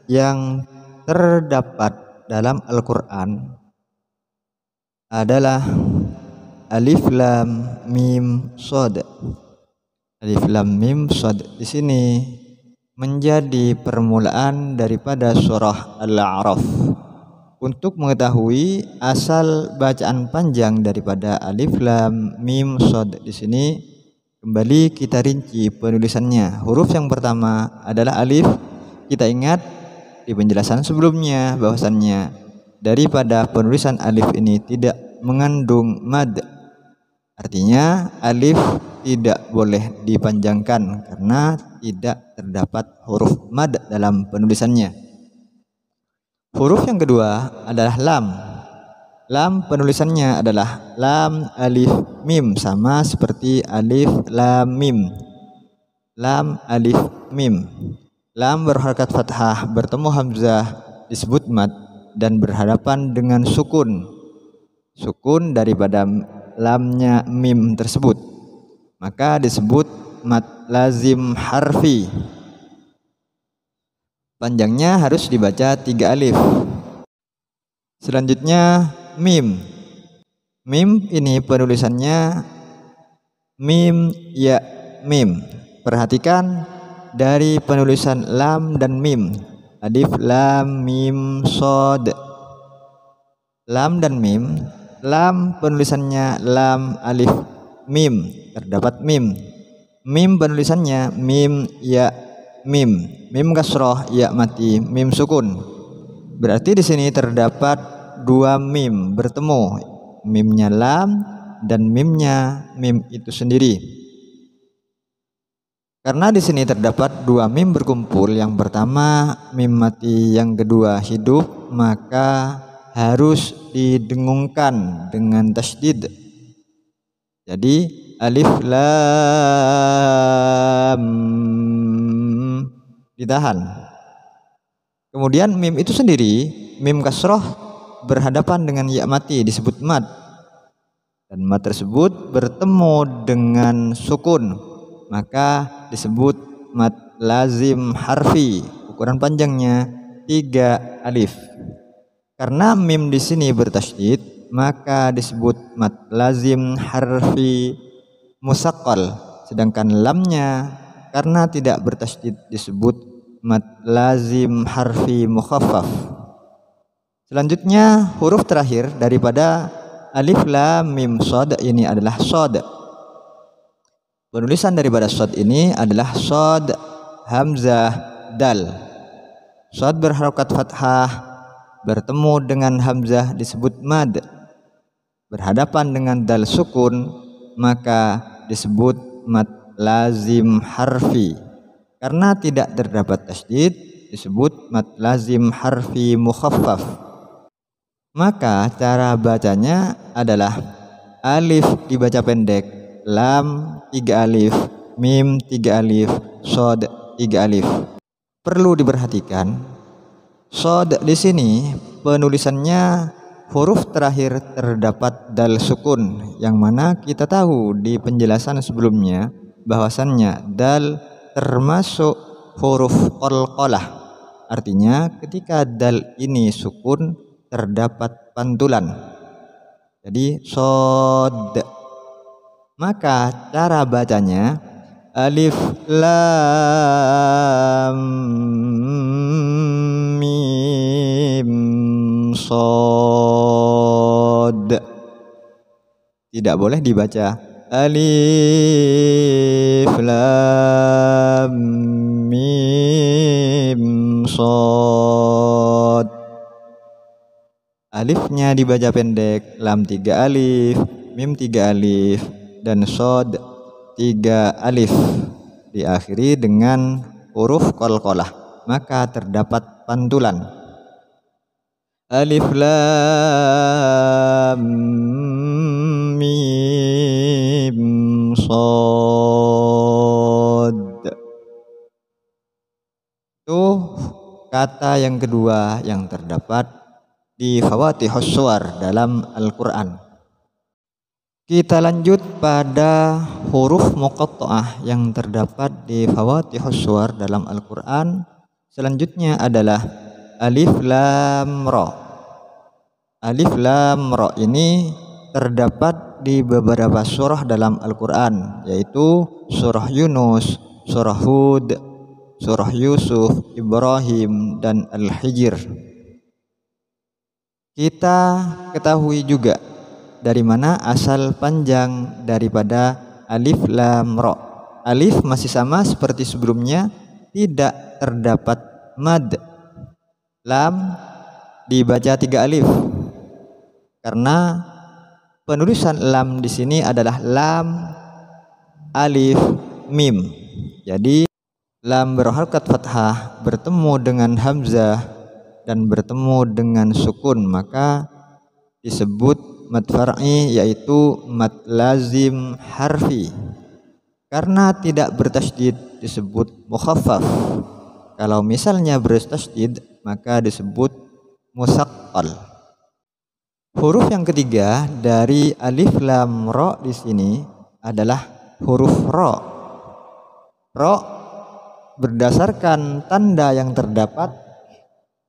yang terdapat dalam Al-Quran adalah alif lam mim shad. Alif lam mim shad di sini menjadi permulaan daripada surah Al-A'raf. Untuk mengetahui asal bacaan panjang daripada alif lam mim shad di sini, kembali kita rinci penulisannya. Huruf yang pertama adalah alif. Kita ingat di penjelasan sebelumnya bahwasannya daripada penulisan alif ini tidak mengandung mad. Artinya alif tidak boleh dipanjangkan karena tidak terdapat huruf mad dalam penulisannya. Huruf yang kedua adalah lam. Lam penulisannya adalah lam alif mim, sama seperti alif lam mim. Lam alif mim. Lam berharakat fathah bertemu hamzah disebut mad dan berhadapan dengan sukun. Sukun daripada lamnya mim tersebut, maka disebut mad lazim harfi. Panjangnya harus dibaca 3 alif. Selanjutnya mim. Mim ini penulisannya mim ya mim. Perhatikan dari penulisan lam dan mim. Alif lam mim shad. Lam dan mim. Lam penulisannya lam alif mim, terdapat mim. Mim penulisannya mim ya mim. Mim kasroh, ya mati, mim sukun. Berarti di sini terdapat 2 mim bertemu, mimnya lam dan mimnya mim itu sendiri. Karena di sini terdapat 2 mim berkumpul, yang pertama mim mati, yang kedua hidup, maka harus didengungkan dengan tasydid. Jadi alif lam ditahan. Kemudian mim itu sendiri, mim kasroh berhadapan dengan ya mati disebut mad. Dan mad tersebut bertemu dengan sukun, maka disebut mad lazim harfi, ukuran panjangnya 3 alif. Karena mim di sini bertasydid, maka disebut mad lazim harfi musaqqal. Sedangkan lamnya karena tidak bertasydid disebut mad lazim harfi mukhaffaf. Selanjutnya huruf terakhir daripada alif lam mim shad ini adalah shad. Penulisan daripada shad ini adalah shad hamzah dal. Shad berharokat fathah bertemu dengan hamzah disebut mad. Berhadapan dengan dal sukun maka disebut mad lazim harfi. Karena tidak terdapat tasydid disebut mad lazim harfi mukhaffaf. Maka cara bacanya adalah alif dibaca pendek, lam 3 alif, mim 3 alif, shad 3 alif. Perlu diperhatikan, shad di sini penulisannya huruf terakhir terdapat dal sukun, yang mana kita tahu di penjelasan sebelumnya bahwasannya dal termasuk huruf qalqalah. Artinya ketika dal ini sukun terdapat pantulan. Jadi shad. Maka cara bacanya alif lam mim shad. Tidak boleh dibaca alif lam mim shad. Alifnya dibaca pendek, lam 3 alif, mim 3 alif, dan shad 3 alif. Diakhiri dengan huruf qalqalah, maka terdapat pantulan. Alif lam mim shad. Itu kata yang kedua yang terdapat di Fawatihus Suwar dalam Al-Quran. Kita lanjut pada huruf muqatta'ah yang terdapat di Fawatihus Suwar dalam Al-Quran. Selanjutnya adalah alif lam ra. Alif lam ra ini terdapat di beberapa surah dalam Al-Quran, yaitu surah Yunus, surah Hud, surah Yusuf, Ibrahim, dan Al-Hijr. Kita ketahui juga dari mana asal panjang daripada alif lam ra. Alif masih sama seperti sebelumnya, tidak terdapat mad. Lam dibaca 3 alif. Karena penulisan lam di sini adalah lam alif mim. Jadi lam berharokat fathah bertemu dengan hamzah dan bertemu dengan sukun, maka disebut mad far'i, yaitu mad lazim harfi. Karena tidak bertasydid disebut mukhaffaf. Kalau misalnya bertasydid maka disebut musaqqal. Huruf yang ketiga dari alif lam ra di sini adalah huruf ra. Ra berdasarkan tanda yang terdapat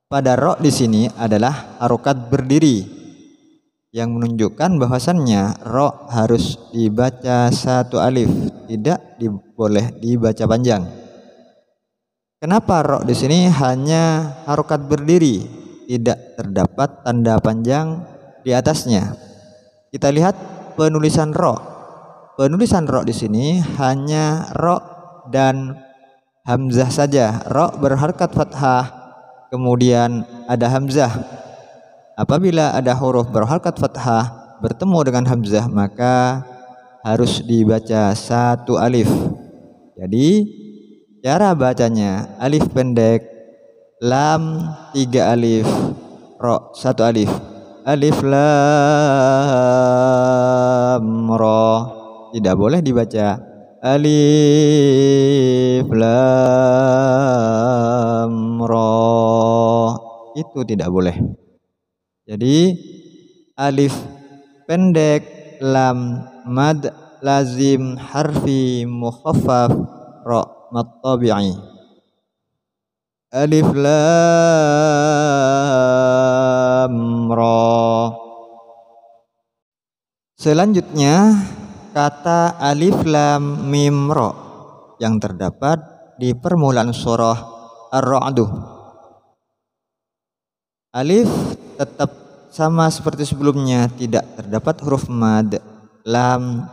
pada ra di sini adalah harokat berdiri, yang menunjukkan bahwasannya ra harus dibaca 1 alif, tidak boleh dibaca panjang. Kenapa ra di sini hanya harokat berdiri, tidak terdapat tanda panjang di atasnya? Kita lihat penulisan ra. Penulisan ra di sini hanya ra dan hamzah saja. Ra berharokat fathah, kemudian ada hamzah. Apabila ada huruf berharokat fathah bertemu dengan hamzah, maka harus dibaca 1 alif. Jadi cara bacanya alif pendek, lam 3 alif, ra 1 alif. Alif lam ra. Tidak boleh dibaca alif lam ra. Itu tidak boleh. Jadi alif pendek, lam mad lazim harfi mukhaffaf, ra mad tabi'i. Alif lam ra. Selanjutnya kata alif lam mim ra yang terdapat di permulaan surah Ar-Ra'd. Alif tetap sama seperti sebelumnya, tidak terdapat huruf mad. Lam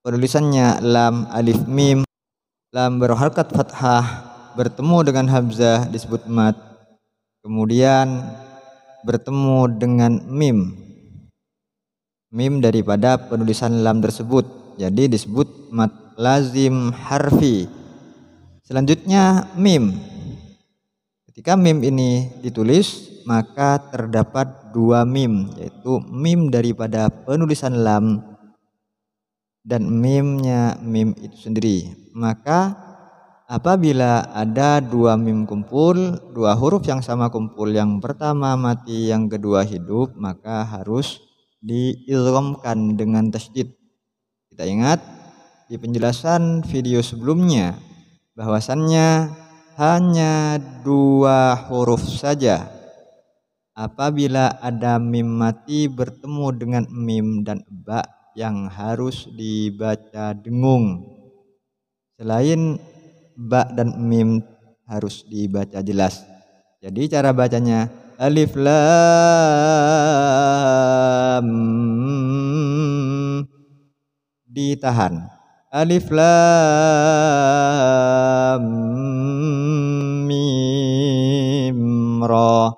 penulisannya lam alif mim. Lam berharakat fathah bertemu dengan hamzah disebut mad. Kemudian bertemu dengan mim. Mim daripada penulisan lam tersebut, jadi disebut mad lazim harfi. Selanjutnya mim. Ketika mim ini ditulis, maka terdapat dua mim, yaitu mim daripada penulisan lam dan mimnya mim itu sendiri. Maka apabila ada dua mim kumpul, dua huruf yang sama kumpul, yang pertama mati, yang kedua hidup, maka harus diidghamkan dengan tasydid. Kita ingat di penjelasan video sebelumnya bahwasannya hanya dua huruf saja. Apabila ada mim mati bertemu dengan mim dan ba yang harus dibaca dengung. Selain ba dan mim harus dibaca jelas. Jadi cara bacanya alif lam ditahan. Alif lam mim ra.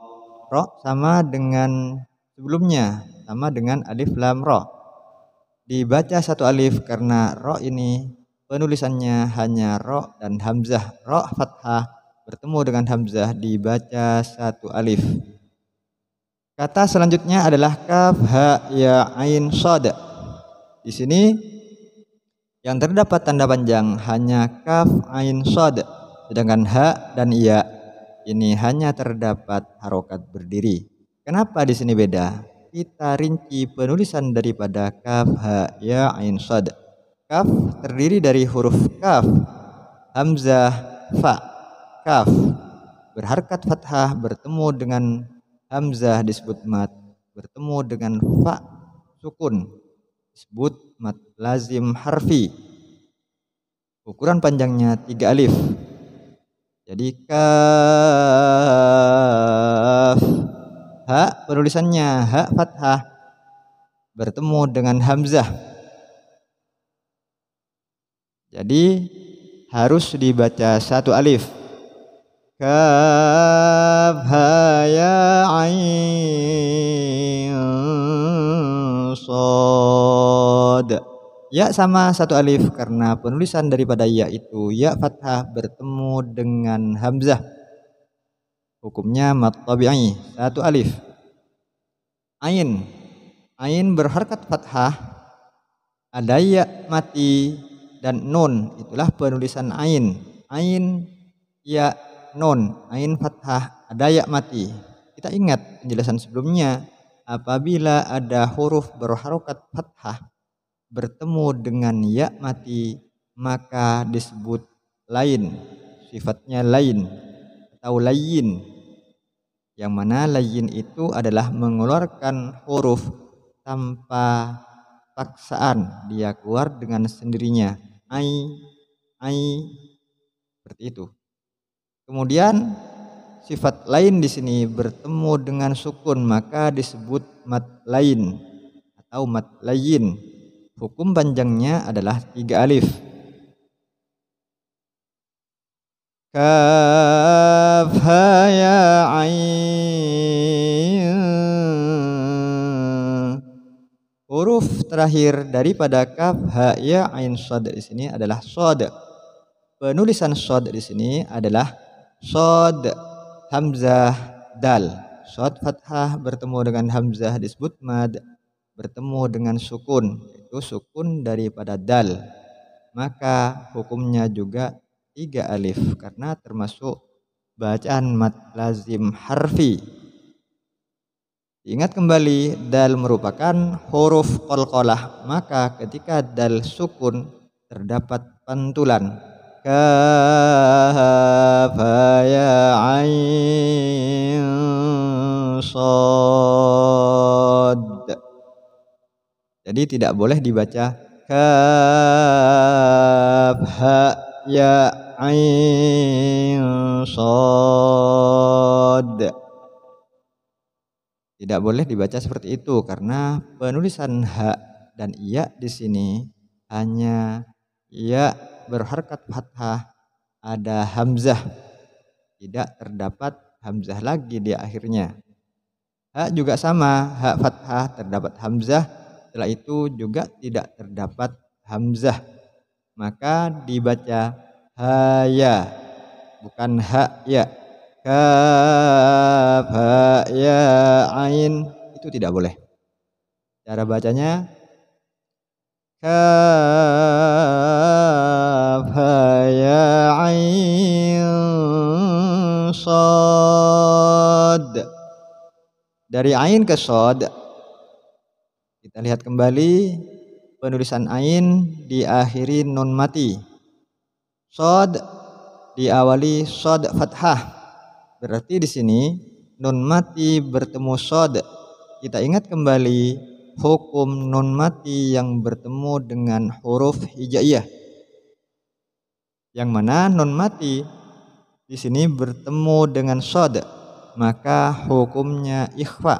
Ra sama dengan sebelumnya, sama dengan alif lam ra. Dibaca satu alif karena ra ini penulisannya hanya ra dan hamzah. Ra fathah bertemu dengan hamzah, dibaca satu alif. Kata selanjutnya adalah kaf ha ya ain shad. Di sini yang terdapat tanda panjang hanya kaf ain shad, sedangkan ha dan ya ini hanya terdapat harokat berdiri. Kenapa di sini beda? Kita rinci penulisan daripada kaf ha ya ain shad. Kaf terdiri dari huruf kaf, hamzah, fa. Kaf berharakat fathah bertemu dengan hamzah disebut mad, bertemu dengan fa sukun disebut mad lazim harfi. Ukuran panjangnya 3 alif. Jadi kaf, ha penulisannya ha fathah bertemu dengan hamzah. Jadi harus dibaca satu alif. Kaf ha ya ain shad. Ya sama satu alif karena penulisan daripada ya itu ya fathah bertemu dengan hamzah. Hukumnya mad tabi'i, satu alif. Ain. Ain berharakat fathah, ada ya mati dan nun, itulah penulisan ain. Ain ya nun, ain fathah, ada ya mati. Kita ingat penjelasan sebelumnya, apabila ada huruf berharakat fathah bertemu dengan ya mati maka disebut lain, sifatnya lain atau layin, yang mana layin itu adalah mengeluarkan huruf tanpa paksaan, dia keluar dengan sendirinya, ai seperti itu. Kemudian sifat lain di sini bertemu dengan sukun maka disebut mad lain atau mad layin. Hukum panjangnya adalah 3 alif. Kaf ha ya ain. Huruf terakhir daripada kaf ha ya ain shad di sini adalah shad. Penulisan shad di sini adalah shad hamzah dal. Shad fathah bertemu dengan hamzah disebut mad, bertemu dengan sukun, itu sukun daripada dal, maka hukumnya juga 3 alif karena termasuk bacaan mad lazim harfi. Ingat kembali, dal merupakan huruf qalqalah, maka ketika dal sukun terdapat pantulan. Kaf ha ya ain shad. Jadi tidak boleh dibaca kaf ha ya ain shad. Tidak boleh dibaca seperti itu karena penulisan ha dan ya di sini hanya ya berharkat fathah, ada hamzah, tidak terdapat hamzah lagi di akhirnya. Ha juga sama, ha fathah terdapat hamzah, setelah itu juga tidak terdapat hamzah. Maka dibaca haya, bukan ha ya. Kaf ha ya ain, itu tidak boleh. Cara bacanya kaf ha ya ain shad. Dari ain ke shad, kita lihat kembali penulisan ain diakhiri nun mati. Shad diawali shad fathah. Berarti di sini nun mati bertemu shad. Kita ingat kembali hukum nun mati yang bertemu dengan huruf hijaiyah, yang mana nun mati di sini bertemu dengan shad, maka hukumnya ikhfa.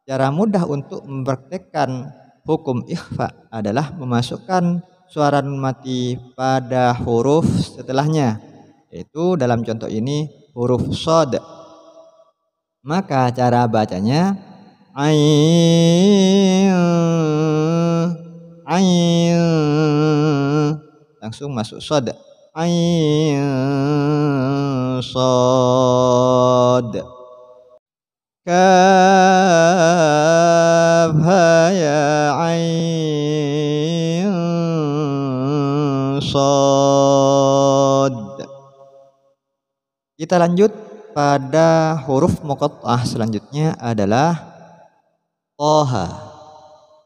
Cara mudah untuk mempraktekkan hukum ikhfa adalah memasukkan suara nun mati pada huruf setelahnya, yaitu dalam contoh ini huruf shad. Maka cara bacanya ain, ain, langsung masuk shad. Ain shad. Kaf ha ya ain shad. Kita lanjut pada huruf muqatta'ah selanjutnya adalah Toha.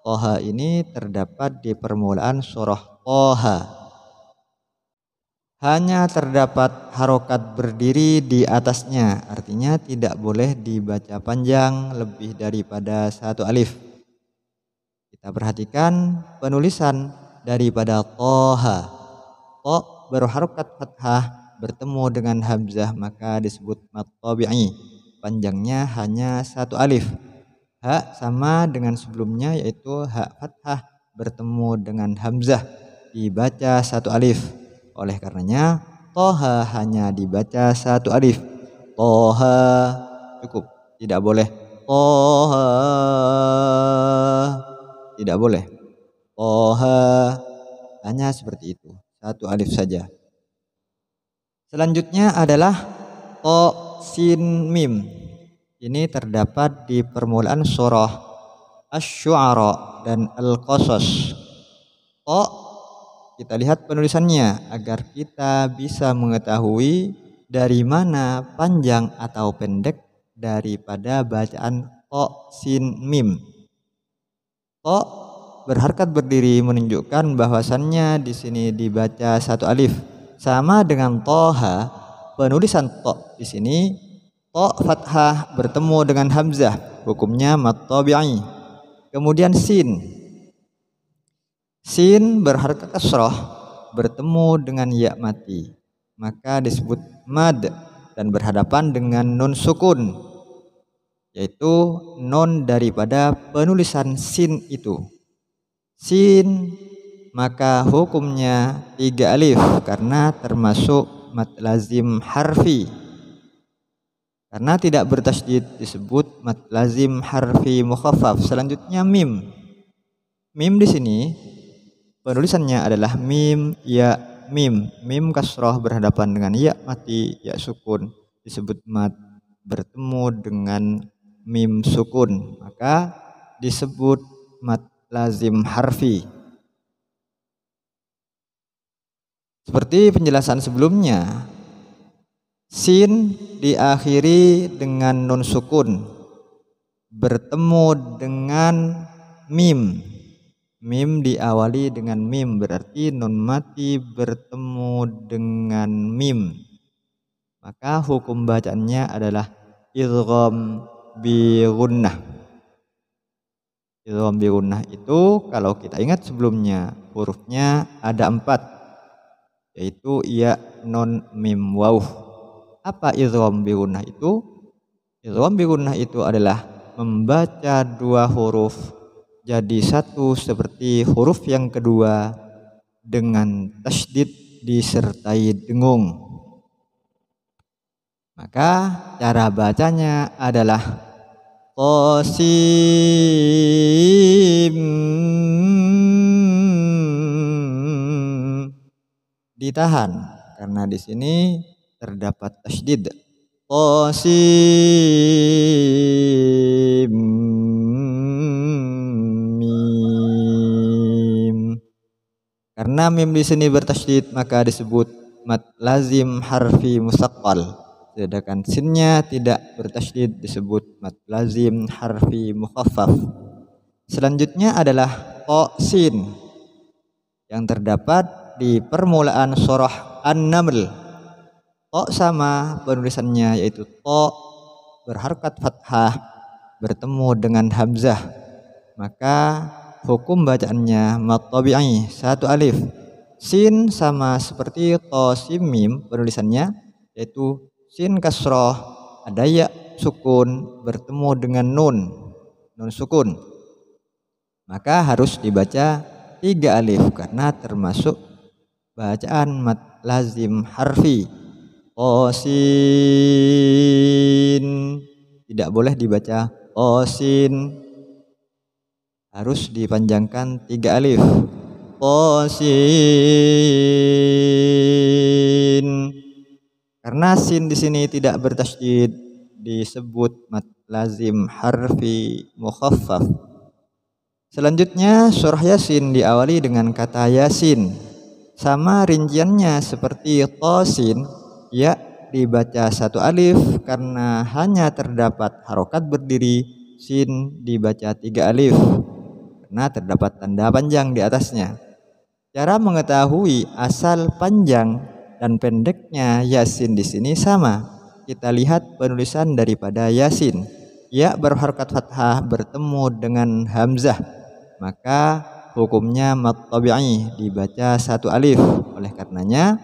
Toha ini terdapat di permulaan surah Toha. Hanya terdapat harokat berdiri di atasnya, artinya tidak boleh dibaca panjang lebih daripada satu alif. Kita perhatikan penulisan daripada Toha. To berharokat fathah bertemu dengan hamzah maka disebut mad tabi'i. Panjangnya hanya satu alif. Ha sama dengan sebelumnya yaitu ha fathah bertemu dengan hamzah dibaca satu alif. Oleh karenanya Toha hanya dibaca satu alif. Toha cukup, tidak boleh Toha, tidak boleh Toha, hanya seperti itu, satu alif saja. Selanjutnya adalah To Sin Mim. Ini terdapat di permulaan surah Asy-Syu'ara dan Al-Qasas. To, kita lihat penulisannya agar kita bisa mengetahui dari mana panjang atau pendek daripada bacaan To Sin Mim. To berharkat berdiri menunjukkan bahwasannya di sini dibaca satu alif. Sama dengan Toha, penulisan To di sini To fathah bertemu dengan hamzah, hukumnya mad tabi'i. Kemudian sin. Sin berharkat kasrah bertemu dengan ya mati, maka disebut mad dan berhadapan dengan nun sukun, yaitu nun daripada penulisan sin itu. Sin maka hukumnya 3 alif karena termasuk mad lazim harfi. Karena tidak bertasydid disebut mad lazim harfi mukhaffaf. Selanjutnya mim. Mim di sini penulisannya adalah mim ya mim. Mim kasroh berhadapan dengan ya mati ya sukun disebut mad bertemu dengan mim sukun, maka disebut mad lazim harfi. Seperti penjelasan sebelumnya, sin diakhiri dengan nun sukun bertemu dengan mim. Mim diawali dengan mim, berarti nun mati bertemu dengan mim. Maka hukum bacaannya adalah idgham bi gunnah. Idgham bi gunnah itu kalau kita ingat sebelumnya hurufnya ada 4, yaitu ya, nun, mim, waw. Apa idgham bi gunnah itu? Idgham bi gunnah itu adalah membaca 2 huruf jadi satu seperti huruf yang kedua dengan tasydid disertai dengung. Maka cara bacanya adalah qasim, ditahan karena di sini terdapat tasydid. Qasim mim. Karena mim di sini bertasydid maka disebut mad lazim harfi musaqqal. Sedangkan sinnya tidak bertasydid disebut mad lazim harfi mukhaffaf. Selanjutnya adalah ta sin yang terdapat di permulaan surah An-Naml. Ta sama penulisannya, yaitu ta berharokat fathah bertemu dengan hamzah. Maka hukum bacaannya mad tabi'i 1 alif. Sin sama seperti ta sim mim penulisannya, yaitu sin kasroh ada ya sukun bertemu dengan nun sukun. Maka harus dibaca 3 alif karena termasuk bacaan mad lazim harfi. Qasin, tidak boleh dibaca qasin, harus dipanjangkan 3 alif. Qasin. Karena sin di sini tidak bertasydid disebut mad lazim harfi mukhaffaf. Selanjutnya surah Yasin diawali dengan kata Yasin. Sama rinciannya seperti qasin, ya dibaca 1 alif karena hanya terdapat harokat berdiri. Sin dibaca 3 alif karena terdapat tanda panjang di atasnya. Cara mengetahui asal panjang dan pendeknya Yasin di sini sama. Kita lihat penulisan daripada Yasin. Ya berharokat fathah bertemu dengan hamzah. Maka hukumnya mad tabi'i dibaca 1 alif. Oleh karenanya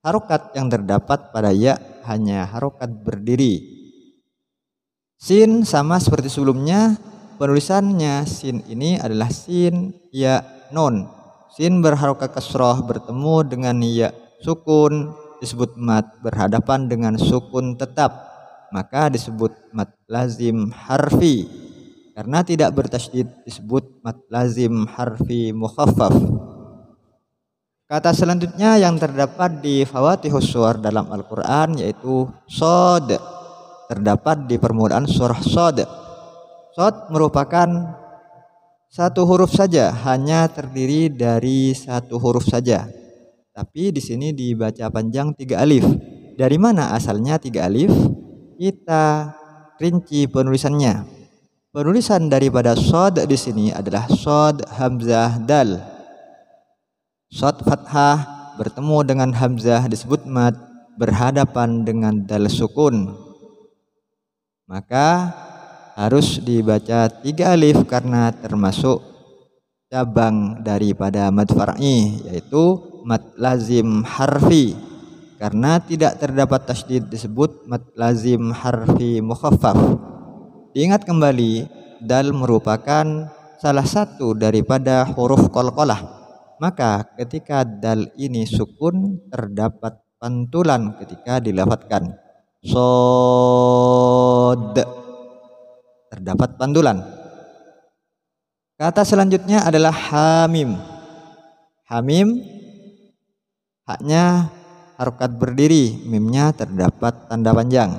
harokat yang terdapat pada ya hanya harokat berdiri. Sin sama seperti sebelumnya, penulisannya sin ini adalah sin ya nun. Sin berharokat kasroh bertemu dengan ya sukun disebut mad berhadapan dengan sukun tetap, maka disebut mad lazim harfi. Karena tidak bertasydid disebut mad lazim harfi mukhaffaf. Kata selanjutnya yang terdapat di Fawatihus Suwar dalam Al-Quran yaitu shod, terdapat di permulaan surah Shod. Shod merupakan 1 huruf saja, hanya terdiri dari 1 huruf saja. Tapi di sini dibaca panjang 3 alif. Dari mana asalnya 3 alif? Kita rinci penulisannya. Penulisan daripada shod di sini adalah shod hamzah dal. Shod fathah bertemu dengan hamzah disebut mad berhadapan dengan dal sukun. Maka harus dibaca 3 alif karena termasuk cabang daripada mad far'i, yaitu mad lazim harfi. Karena tidak terdapat tasydid disebut mad lazim harfi mukhaffaf. Diingat kembali, dal merupakan salah satu daripada huruf qalqalah. Maka ketika dal ini sukun terdapat pantulan ketika dilafadzkan. Shod, terdapat pantulan. Kata selanjutnya adalah hamim. Hamim haknya harokat berdiri, mimnya terdapat tanda panjang.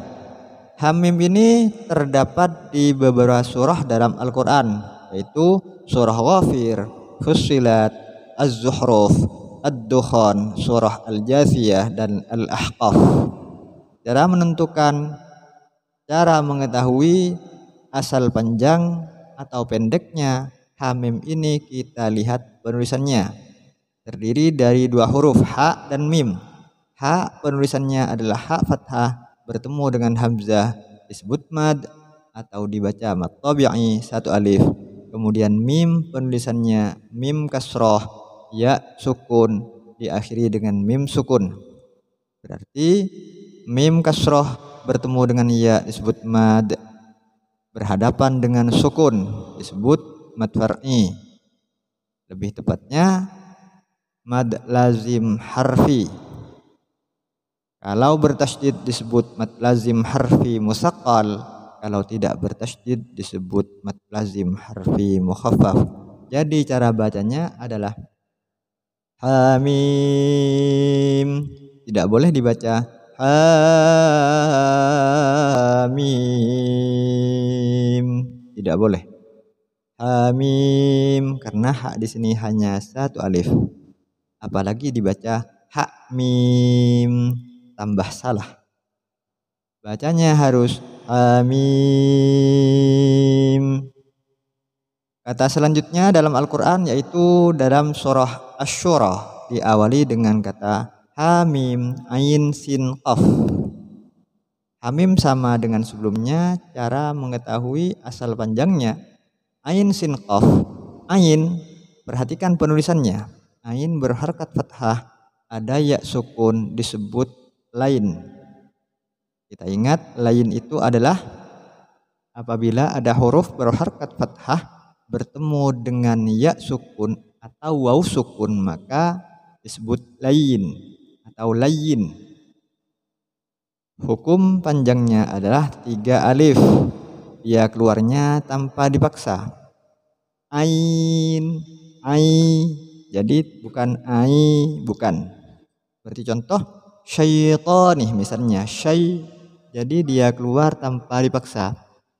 Hamim ini terdapat di beberapa surah dalam Al-Quran, yaitu surah Ghafir, Fussilat, Az-Zuhruf, Ad-Dukhan, surah Al-Jathiyah, dan Al-Ahqaf. Cara mengetahui asal panjang atau pendeknya Hamim ini kita lihat penulisannya. Terdiri dari dua huruf ha dan mim. Ha penulisannya adalah ha fathah bertemu dengan hamzah disebut mad atau dibaca mad tabi'i satu alif. Kemudian mim penulisannya mim kasroh ya sukun diakhiri dengan mim sukun. Berarti mim kasroh bertemu dengan ya disebut mad, berhadapan dengan sukun disebut mad far'i. Lebih tepatnya mad lazim harfi. Kalau bertasydid disebut mad lazim harfi musaqqal, kalau tidak bertasydid disebut mad lazim harfi mukhaffaf. Jadi cara bacanya adalah hamim. Tidak boleh dibaca hamim. Tidak boleh. Hamim karena ha di sini hanya satu alif. Apalagi dibaca ha mim, tambah salah. Bacanya harus hamim. Kata selanjutnya dalam Al-Quran yaitu dalam surah Asy-Syura diawali dengan kata hamim ain sin qaf. Hamim sama dengan sebelumnya. Cara mengetahui asal panjangnya ain sin qaf. Ain, perhatikan penulisannya. Ain berharkat fathah, ada ya sukun disebut lain. Kita ingat lain itu adalah apabila ada huruf berharkat fathah bertemu dengan ya sukun atau waw sukun maka disebut lain atau layin. Hukum panjangnya adalah 3 alif. Dia keluarnya tanpa dipaksa. Ain, ai. Jadi bukan ai, bukan. Berarti contoh syaitani misalnya syai. Jadi dia keluar tanpa dipaksa.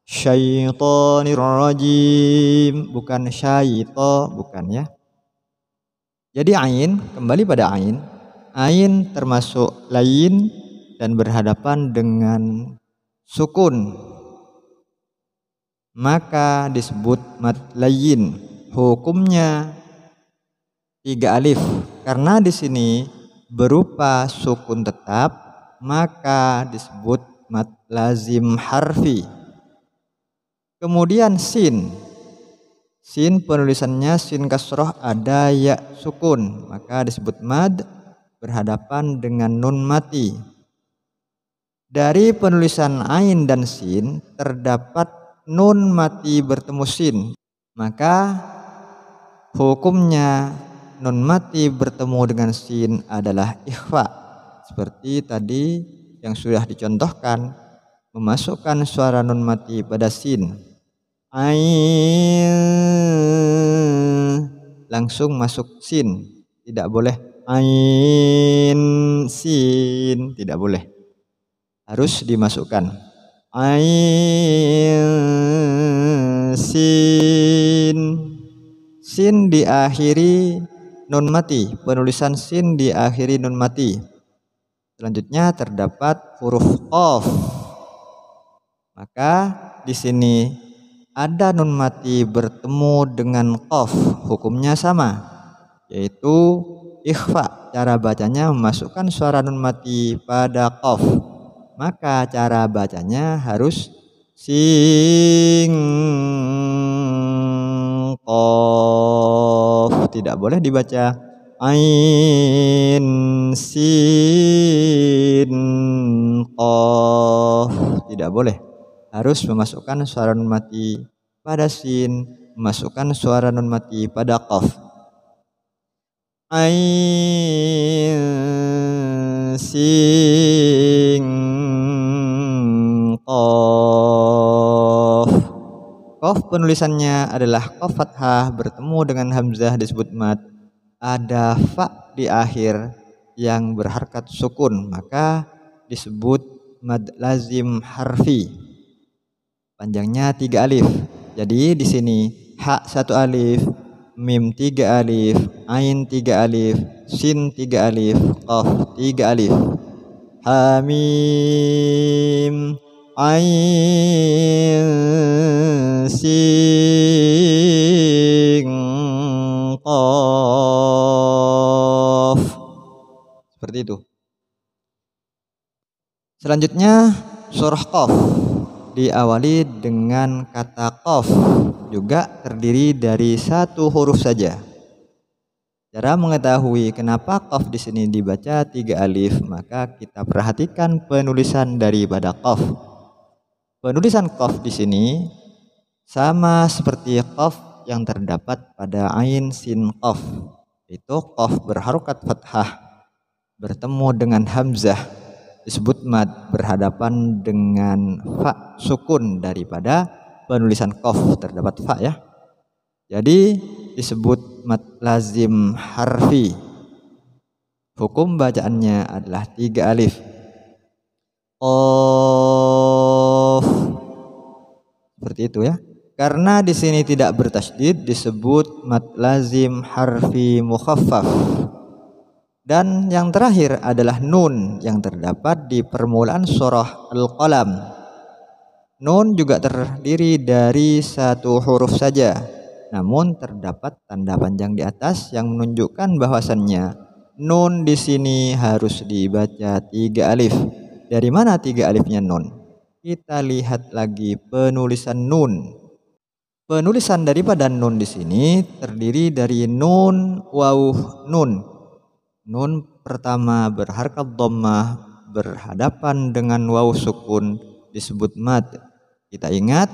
Syaitanir rajim, bukan syaito, bukan ya. Jadi ain, kembali pada ain. Ain termasuk lain dan berhadapan dengan sukun. Maka disebut mad layin. Hukumnya 3 alif. Karena di sini berupa sukun tetap, maka disebut mad lazim harfi. Kemudian sin. Sin penulisannya sin kasroh ada ya sukun, maka disebut mad berhadapan dengan nun mati. Dari penulisan ain dan sin terdapat nun mati bertemu sin, maka hukumnya nun mati bertemu dengan sin adalah ikhfa. Seperti tadi yang sudah dicontohkan, memasukkan suara nun mati pada sin. Ain langsung masuk sin, tidak boleh ain sin, tidak boleh, harus dimasukkan ain sin. Sin diakhiri nun mati, penulisan sin diakhiri nun mati. Selanjutnya terdapat huruf qaf, maka di sini ada nun mati bertemu dengan qaf, hukumnya sama, yaitu ikhfa. Cara bacanya memasukkan suara nun mati pada qaf, maka cara bacanya harus sing qaf, tidak boleh dibaca ain sin qaf, tidak boleh. Harus memasukkan suara nun mati pada sin, memasukkan suara nun mati pada qaf. Ain sin qaf. Qaf penulisannya adalah qaf fathah bertemu dengan hamzah disebut mad. Ada fa di akhir yang berharkat sukun, maka disebut mad lazim harfi. Panjangnya 3 alif. Jadi di sini ha 1 alif, mim 3 alif, ain 3 alif, sin 3 alif, qaf 3 alif. Hamim ain sin Selanjutnya surah Qaf diawali dengan kata Qaf, juga terdiri dari satu huruf saja. Cara mengetahui kenapa Qaf di sini dibaca 3 alif, maka kita perhatikan penulisan daripada Qaf. Penulisan Qaf di sini sama seperti Qaf yang terdapat pada Ain Sin Qaf. Itu Qaf berharokat fathah bertemu dengan hamzah disebut mad, berhadapan dengan fa sukun daripada penulisan Qaf terdapat fa ya. Jadi disebut mad lazim harfi. Hukum bacaannya adalah 3 alif. Qaf. Seperti itu ya. Karena di sini tidak bertasydid disebut mad lazim harfi mukhaffaf. Dan yang terakhir adalah nun yang terdapat di permulaan surah Al-Qalam. Nun juga terdiri dari satu huruf saja. Namun terdapat tanda panjang di atas yang menunjukkan bahwasannya nun di sini harus dibaca 3 alif. Dari mana 3 alifnya nun? Kita lihat lagi penulisan nun. Penulisan daripada nun di sini terdiri dari nun, waw, nun. Nun pertama berharkat dhammah berhadapan dengan waw sukun disebut mad. Kita ingat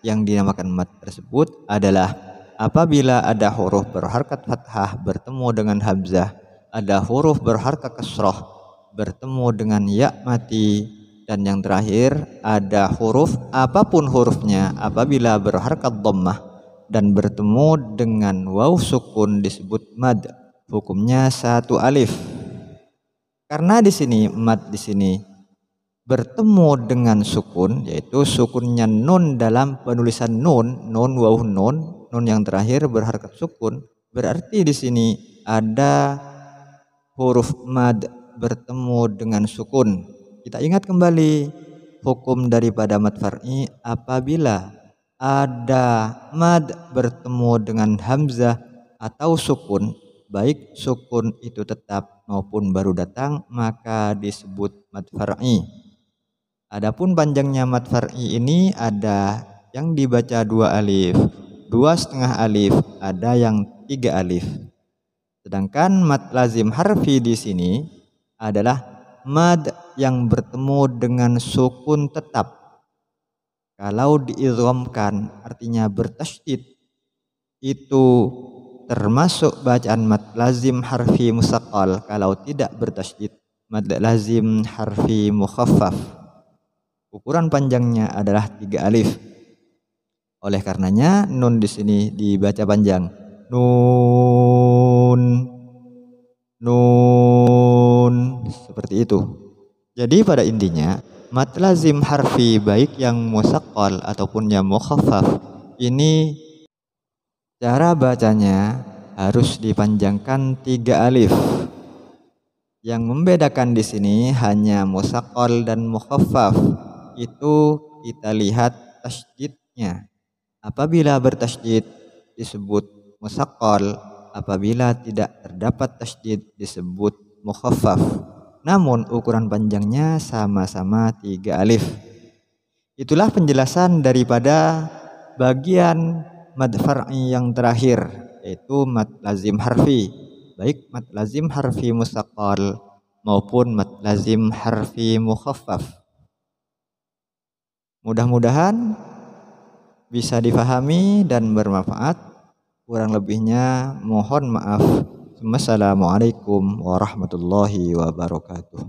yang dinamakan mad tersebut adalah apabila ada huruf berharkat fathah bertemu dengan hamzah, ada huruf berharkat kasrah bertemu dengan ya mati, dan yang terakhir ada huruf apapun hurufnya apabila berharkat dhammah dan bertemu dengan waw sukun disebut mad. Hukumnya 1 alif. Karena di sini mad di sini bertemu dengan sukun, yaitu sukunnya nun dalam penulisan nun, nun waw nun, nun yang terakhir berharkat sukun, berarti di sini ada huruf mad bertemu dengan sukun. Kita ingat kembali hukum daripada mad far'i, apabila ada mad bertemu dengan hamzah atau sukun, baik sukun itu tetap maupun baru datang, maka disebut mad far'i. Adapun panjangnya mad far'i ini ada yang dibaca 2 alif, 2,5 alif, ada yang 3 alif. Sedangkan mad lazim harfi di sini adalah mad yang bertemu dengan sukun tetap. Kalau diidghamkan artinya bertasydid, itu termasuk bacaan mad lazim harfi musaqqal. Kalau tidak bertasydid, mad lazim harfi mukhaffaf. Ukuran panjangnya adalah 3 alif. Oleh karenanya nun di sini dibaca panjang. Nun, nun, seperti itu. Jadi pada intinya mad lazim harfi baik yang musaqqal ataupun yang mukhaffaf ini cara bacanya harus dipanjangkan 3 alif. Yang membedakan di sini hanya musaqqal dan mukhaffaf. Itu kita lihat tasydidnya. Apabila bertasydid disebut musaqqal, apabila tidak terdapat tasydid disebut mukhaffaf. Namun ukuran panjangnya sama-sama 3 alif. Itulah penjelasan daripada bagian mad far'i yang terakhir, yaitu mad lazim harfi, baik mad lazim harfi musaqqal maupun mad lazim harfi mukhaffaf. Mudah-mudahan bisa difahami dan bermanfaat. Kurang lebihnya mohon maaf. Wassalamualaikum warahmatullahi wabarakatuh.